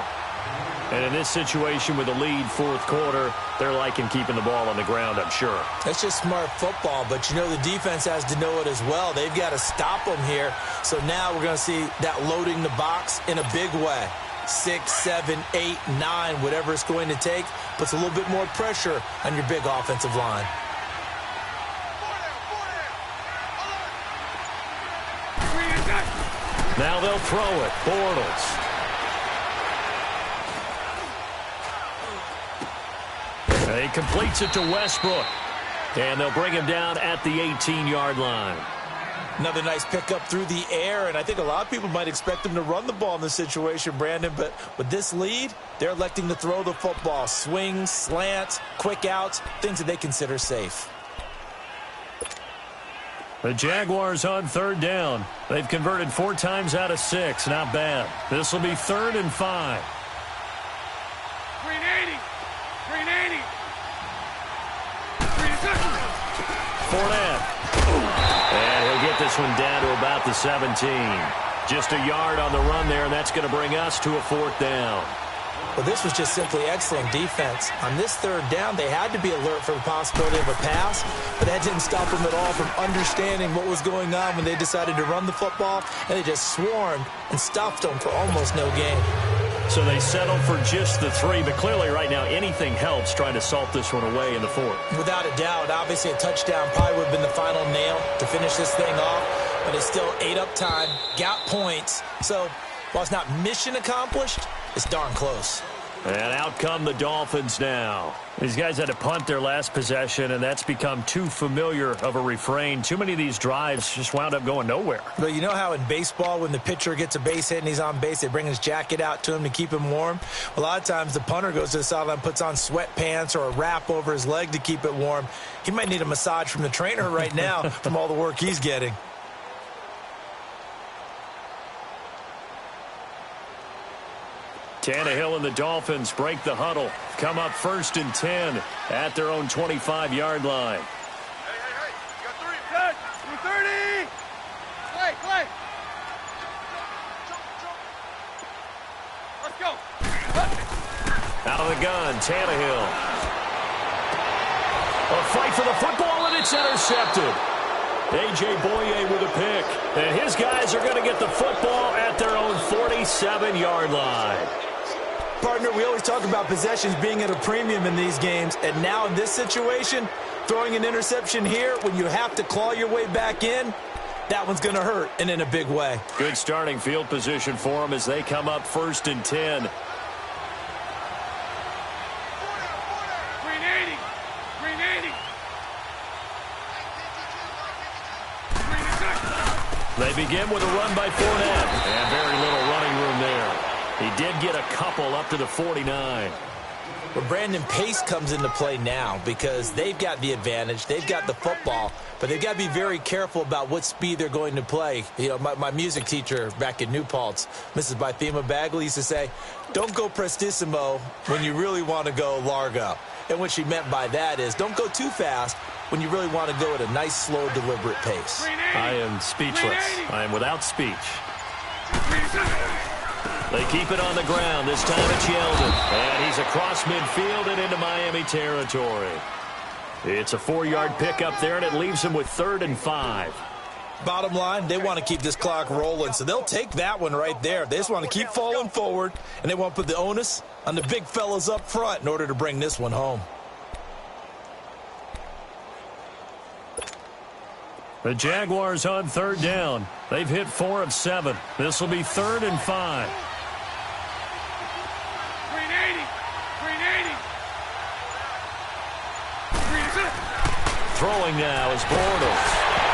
And in this situation with the lead 4th quarter, they're liking keeping the ball on the ground, I'm sure. That's just smart football, but you know the defense has to know it as well. They've got to stop them here. So now we're going to see that loading the box in a big way. 6, 7, 8, 9, whatever it's going to take, puts a little bit more pressure on your big offensive line. Now they'll throw it. Bortles. And he completes it to Westbrook. And they'll bring him down at the 18-yard line. Another nice pickup through the air, and I think a lot of people might expect them to run the ball in this situation, Brandon, but with this lead, they're electing to throw the football. Swings, slants, quick outs, things that they consider safe. The Jaguars on 3rd down. They've converted 4 times out of 6. Not bad. This will be 3rd and 5. Green 80. Green 80. Green 80. Fournette. And he'll get this one down to about the 17. Just a yard on the run there, and that's going to bring us to a 4th down. Well, this was just simply excellent defense. On this 3rd down, they had to be alert for the possibility of a pass, but that didn't stop them at all from understanding what was going on when they decided to run the football, and they just swarmed and stuffed them for almost no gain. So they settled for just the 3, but clearly right now anything helps trying to salt this one away in the 4th. Without a doubt, obviously a touchdown probably would have been the final nail to finish this thing off, but it's still ate up time, got points. So while it's not mission accomplished, it's darn close. And out come the Dolphins now. These guys had to punt their last possession, and that's become too familiar of a refrain. Too many of these drives just wound up going nowhere. But you know how in baseball, when the pitcher gets a base hit and he's on base, they bring his jacket out to him to keep him warm? A lot of times the punter goes to the sideline, puts on sweatpants or a wrap over his leg to keep it warm. He might need a massage from the trainer right now from all the work he's getting. Tannehill and the Dolphins break the huddle. Come up 1st and 10 at their own 25-yard line. Hey, you got 3. Good. 30. Clay. Let's go. Out of the gun, Tannehill. A fight for the football, and it's intercepted. A.J. Boye with a pick. And his guys are going to get the football at their own 47-yard line. Partner, we always talk about possessions being at a premium in these games, and now in this situation, throwing an interception here when you have to claw your way back in, that one's going to hurt, and in a big way. Good starting field position for them as they come up 1st and 10. 380. They begin with a run by Fournette, and very little running room there. He did get a couple up to the 49. But Brandon, pace comes into play now because they've got the advantage. They've got the football, but they've got to be very careful about what speed they're going to play. You know, my music teacher back in New Paltz, Mrs. Bythema Bagley, used to say, don't go prestissimo when you really want to go largo. And what she meant by that is don't go too fast when you really want to go at a nice, slow, deliberate pace. I am speechless. I am without speech. They keep it on the ground. This time it's Yeldon. And he's across midfield and into Miami territory. It's a 4-yard pickup there, and it leaves him with 3rd and 5. Bottom line, they want to keep this clock rolling, so they'll take that one right there. They just want to keep falling forward, and they want to put the onus on the big fellas up front in order to bring this one home. The Jaguars on 3rd down. They've hit 4 of 7. This will be 3rd and 5. 380. Throwing now is Bortles.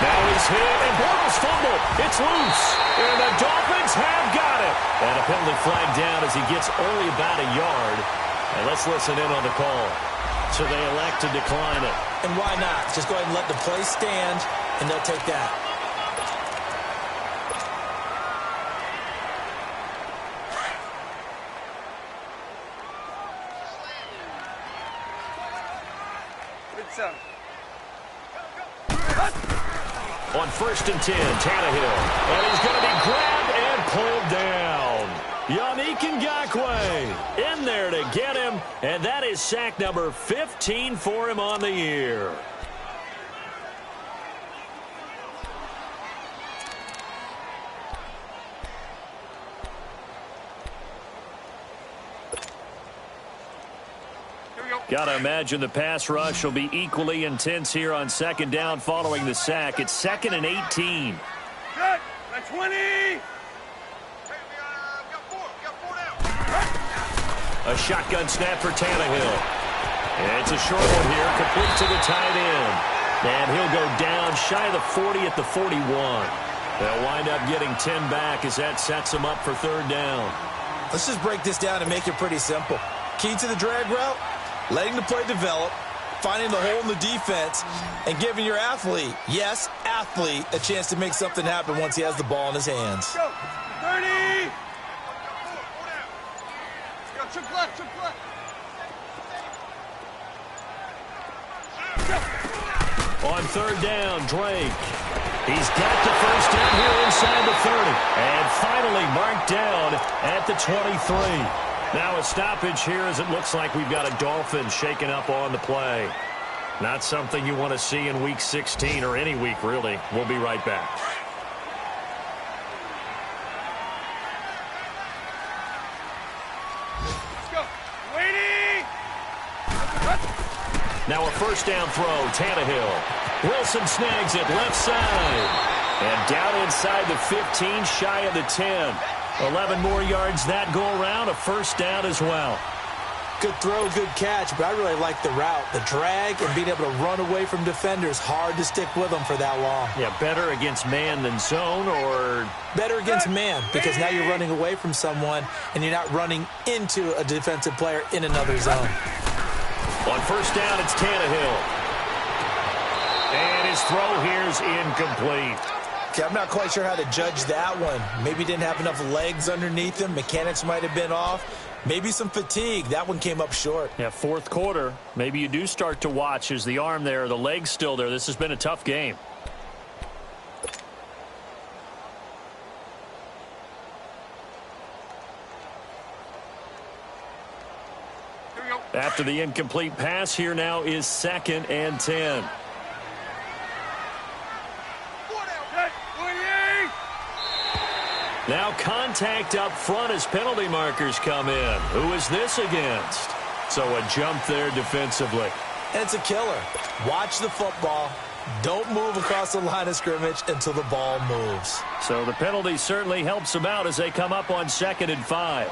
Now he's hit, and Bortles fumbled. It's loose, and the Dolphins have got it. And a penalty flag down as he gets only about a yard. And let's listen in on the call. So they elect to decline it. And why not? Just go ahead and let the play stand, and they'll take that. On 1st and 10, Tannehill. And he's going to be grabbed and pulled down. Yannick Ngakoue in there to get him. And that is sack number 15 for him on the year. Got to imagine the pass rush will be equally intense here on 2nd down following the sack. It's 2nd and 18. Good. At 20. A shotgun snap for Tannehill. And it's a short one here, complete to the tight end. And he'll go down shy of the 40 at the 41. They'll wind up getting 10 back as that sets them up for 3rd down. Let's just break this down and make it pretty simple. Key to the drag route, letting the play develop, finding the hole in the defense, and giving your athlete, yes, athlete, a chance to make something happen once he has the ball in his hands. Go. 30. Go, chip left. On 3rd down, Drake. He's got the 1st down here inside the 30. And finally marked down at the 23. Now a stoppage here as it looks like we've got a Dolphin shaken up on the play. Not something you want to see in Week 16 or any week, really. We'll be right back. Let's go. Waiting. Now a 1st down throw, Tannehill. Wilson snags it left side. And down inside the 15, shy of the 10. 11 more yards that go around, a 1st down as well. Good throw, good catch, but I really like the route. The drag and being able to run away from defenders, hard to stick with them for that long. Yeah, better against man than zone, or? Better against man, because now you're running away from someone and you're not running into a defensive player in another zone. On first down, it's Tannehill. And his throw here's incomplete. Okay, I'm not quite sure how to judge that one. Maybe didn't have enough legs underneath him. Mechanics might have been off. Maybe some fatigue. That one came up short. Yeah, fourth quarter. Maybe you do start to watch. Is the arm there, the leg's still there? This has been a tough game. After the incomplete pass, here now is 2nd and 10. Now contact up front as penalty markers come in. Who is this against? So a jump there defensively. And it's a killer. Watch the football. Don't move across the line of scrimmage until the ball moves. So the penalty certainly helps them out as they come up on 2nd and 5.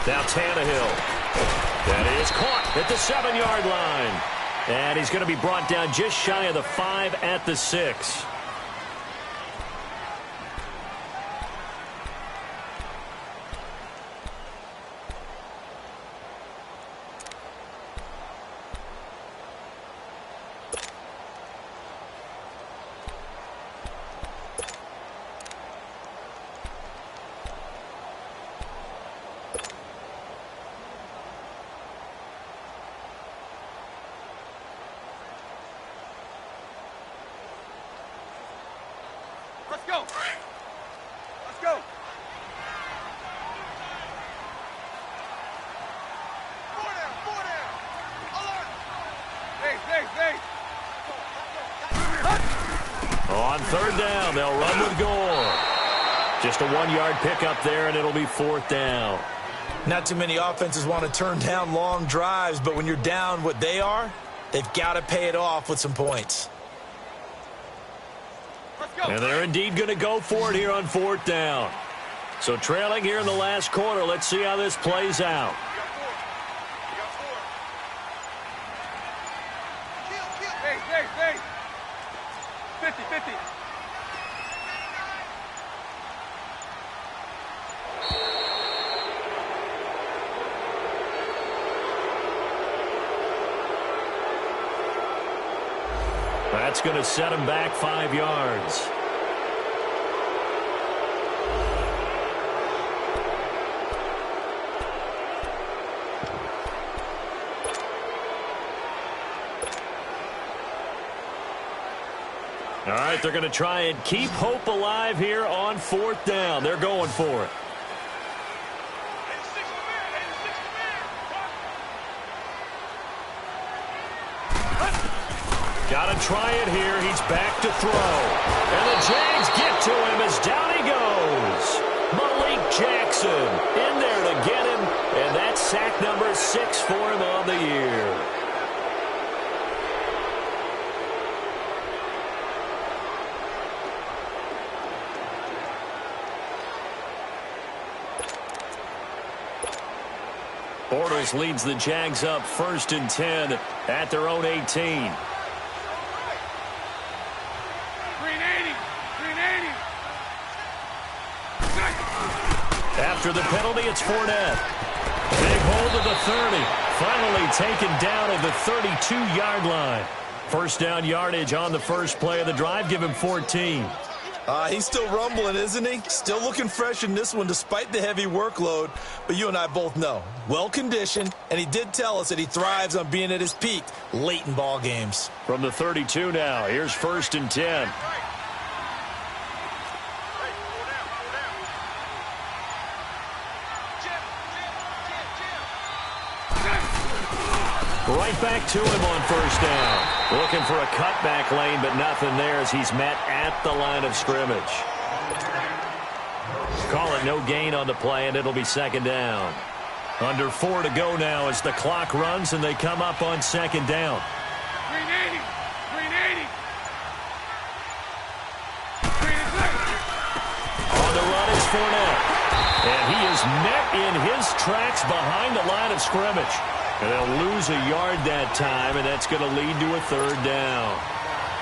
Now Tannehill. That is caught at the 7-yard line. And he's going to be brought down just shy of the 5 at the 6. Let's go. Let's go. Four down. Alert. Hey. On 3rd down, they'll run with Gore. Just a 1-yard pickup there, and it'll be 4th down. Not too many offenses want to turn down long drives, but when you're down what they are, they've got to pay it off with some points. And they're indeed going to go for it here on 4th down. So trailing here in the last quarter, let's see how this plays out. Hey. 50. That's going to set him back 5 yards. All right, they're going to try and keep hope alive here on 4th down. They're going for it. Got to try it here. He's back to throw. And the Jags get to him as down he goes. Malik Jackson in there to get him. And that's sack number 6 for him on the year. Bortles leads the Jags up 1st and 10 at their own 18. 380. After the penalty, it's Fournette. Big hold of the 30. Finally taken down at the 32-yard line. First down yardage on the first play of the drive. Give him 14. He's still rumbling, isn't he? Still looking fresh in this one despite the heavy workload. But you and I both know, well-conditioned, and he did tell us that he thrives on being at his peak late in ball games. From the 32 now, here's 1st and 10. Right back to him on 1st down. Looking for a cutback lane, but nothing there as he's met at the line of scrimmage. Call it no gain on the play, and it'll be 2nd down. Under 4 to go now as the clock runs, and they come up on 2nd down. 380. Fournette. And he is met in his tracks behind the line of scrimmage. And they'll lose a yard that time, and that's going to lead to a third down.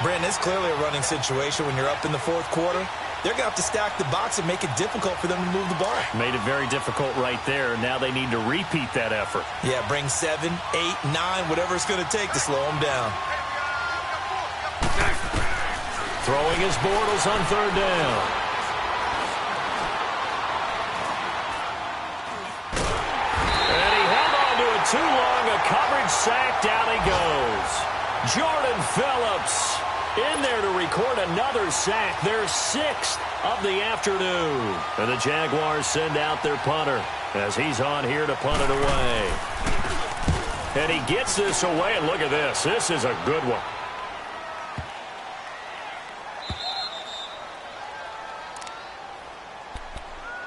Brandon, it's clearly a running situation when you're up in the fourth quarter. They're going to have to stack the box and make it difficult for them to move the ball. Made it very difficult right there. Now they need to repeat that effort. Yeah, bring 7, 8, 9, whatever it's going to take to slow them down. Throwing his Bortles on third down. And he held on to it too long. A coverage sack. Down he goes. Jordan Phillips in there to record another sack. Their 6th of the afternoon. And the Jaguars send out their punter as he's on here to punt it away. And he gets this away, and look at this. This is a good one.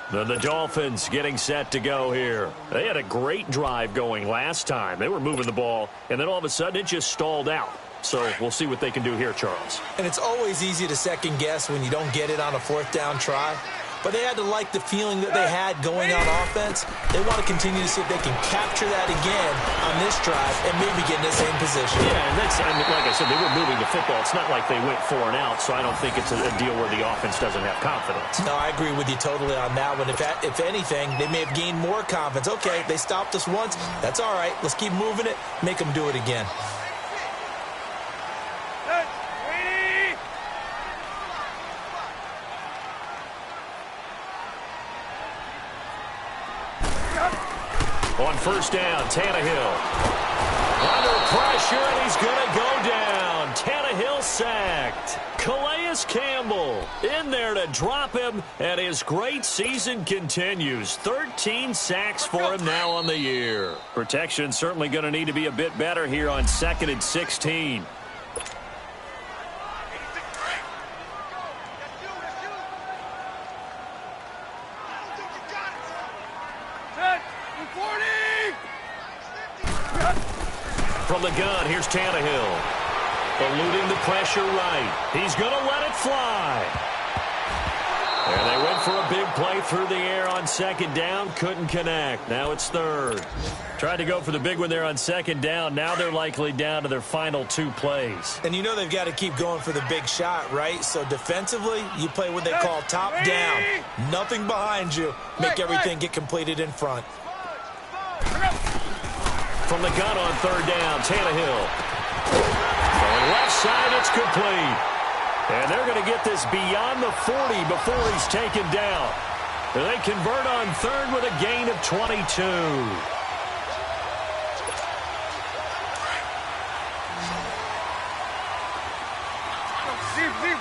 Then the Dolphins getting set to go here. They had a great drive going last time. They were moving the ball, and then all of a sudden it just stalled out. So we'll see what they can do here, Charles. And it's always easy to second guess when you don't get it on a fourth down try. But they had to like the feeling that they had going on offense. They want to continue to see if they can capture that again on this drive and maybe get in the same position. Yeah, and that's, I mean, like I said, they were moving the football. It's not like they went 4 and out, so I don't think it's a deal where the offense doesn't have confidence. No, I agree with you totally on that one. If anything, they may have gained more confidence. Okay, they stopped us once. That's all right. Let's keep moving it. Make them do it again. On first down, Tannehill. Under pressure, and he's going to go down. Tannehill sacked. Calais Campbell in there to drop him, and his great season continues. 13 sacks for him now on the year. Protection certainly going to need to be a bit better here on 2nd and 16. From the gun, here's Tannehill. Eluding the pressure right. He's going to let it fly. And they went for a big play through the air on 2nd down. Couldn't connect. Now it's 3rd. Tried to go for the big one there on 2nd down. Now they're likely down to their final 2 plays. And you know they've got to keep going for the big shot, right? So defensively, you play what they call top down. Nothing behind you. Make everything get completed in front. From the gun on 3rd down, Tannehill. Going left side, it's complete. And they're going to get this beyond the 40 before he's taken down. And they convert on 3rd with a gain of 22.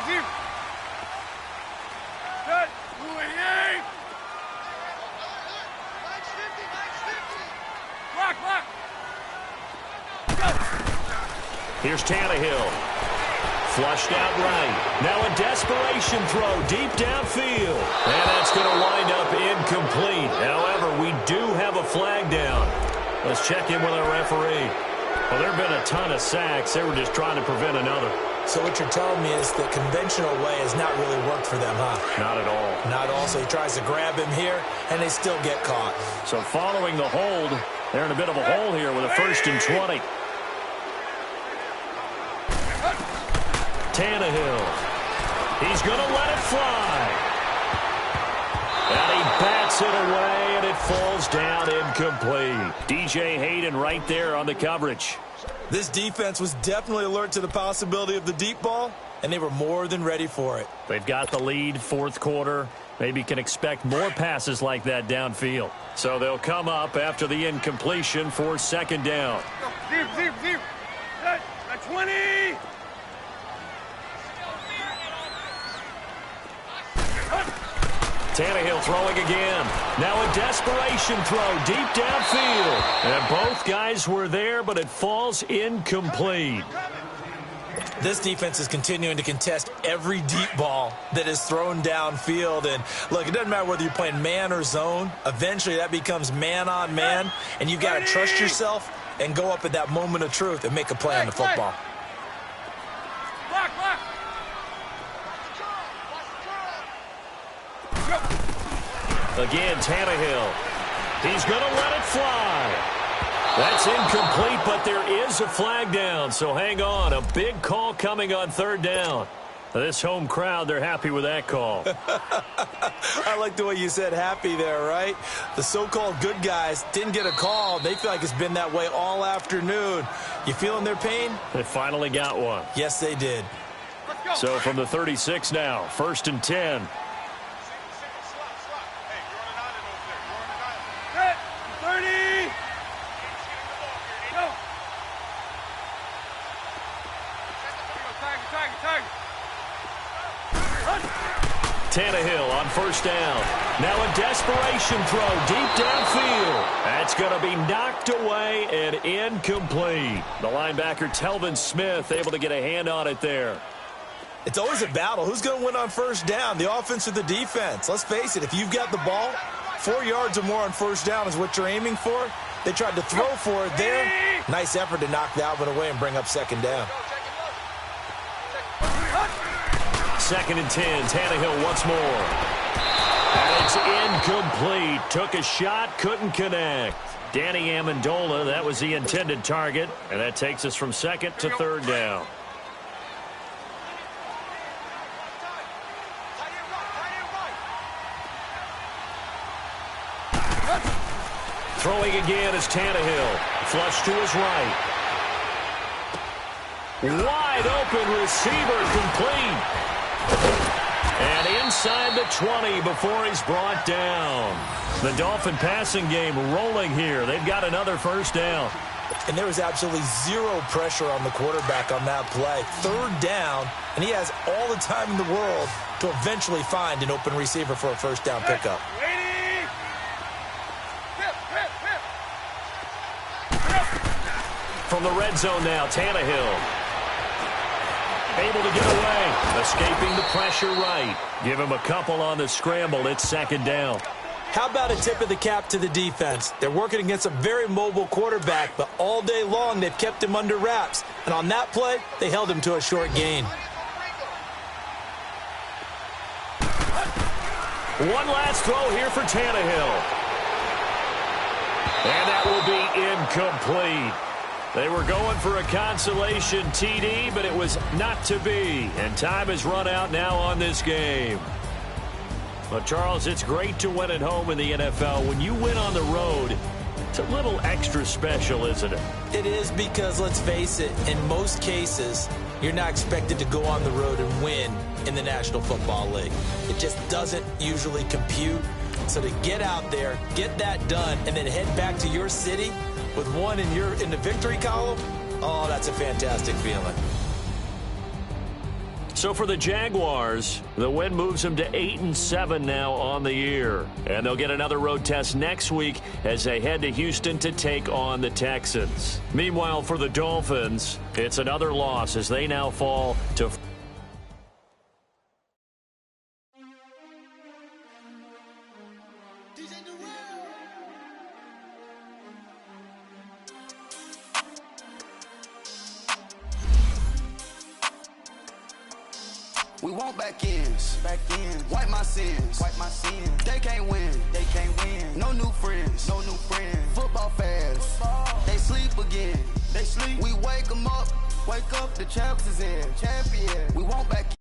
Deep. Good. Louis. Block. Here's Tannehill. Flushed out right. Now a desperation throw deep downfield. And that's going to wind up incomplete. However, we do have a flag down. Let's check in with our referee. Well, there have been a ton of sacks. They were just trying to prevent another. So what you're telling me is the conventional way has not really worked for them, huh? Not at all. Not all. So he tries to grab him here, and they still get caught. So following the hold, they're in a bit of a hole here with a 1st and 20. Tannehill. He's going to let it fly. And he bats it away, and it falls down incomplete. DJ Hayden right there on the coverage. This defense was definitely alert to the possibility of the deep ball, and they were more than ready for it. They've got the lead, 4th quarter. Maybe can expect more passes like that downfield. So they'll come up after the incompletion for 2nd down. Deep. Good. At 20. Tannehill throwing again. Now a desperation throw deep downfield. And both guys were there, but it falls incomplete. This defense is continuing to contest every deep ball that is thrown downfield. And, look, it doesn't matter whether you're playing man or zone. Eventually that becomes man on man. And you've got to trust yourself and go up at that moment of truth and make a play on the football. Again, Tannehill. He's going to let it fly. That's incomplete, but there is a flag down, so hang on. A big call coming on third down. This home crowd, they're happy with that call. I like the way you said happy there, right? The so-called good guys didn't get a call. They feel like it's been that way all afternoon. You feeling their pain? They finally got one. Yes, they did. So from the 36 now, 1st and 10. Tannehill on 1st down. Now a desperation throw deep downfield. That's going to be knocked away and incomplete. The linebacker, Telvin Smith, able to get a hand on it there. It's always a battle. Who's going to win on 1st down, the offense or the defense? Let's face it, if you've got the ball, 4 yards or more on 1st down is what you're aiming for. They tried to throw for it there. Nice effort to knock that one away and bring up 2nd down. 2nd and 10, Tannehill once more. And it's incomplete. Took a shot, couldn't connect. Danny Amendola, that was the intended target. And that takes us from 2nd to 3rd down. Throwing again is Tannehill. Flush to his right. Wide open receiver, complete. And inside the 20 before he's brought down. The Dolphin passing game rolling here. They've got another 1st down. And there was absolutely zero pressure on the quarterback on that play. 3rd down, and he has all the time in the world to eventually find an open receiver for a 1st down pickup. From the red zone now, Tannehill. Able to get away. Escaping the pressure right. Give him a couple on the scramble. It's 2nd down. How about a tip of the cap to the defense? They're working against a very mobile quarterback, but all day long they've kept him under wraps. And on that play, they held him to a short gain. One last throw here for Tannehill. And that will be incomplete. They were going for a consolation TD, but it was not to be. And time has run out now on this game. But, Charles, it's great to win at home in the NFL. When you win on the road, it's a little extra special, isn't it? It is because, let's face it, in most cases, you're not expected to go on the road and win in the National Football League. It just doesn't usually compute. So to get out there, get that done, and then head back to your city with one in the victory column, oh, that's a fantastic feeling. So for the Jaguars, the win moves them to 8-7 now on the year. And they'll get another road test next week as they head to Houston to take on the Texans. Meanwhile, for the Dolphins, it's another loss as they now fall to we want back ends. Wipe my sins. They can't win. No new friends. Football fans. They sleep again. We wake them up. Wake up, the champs is in. We want back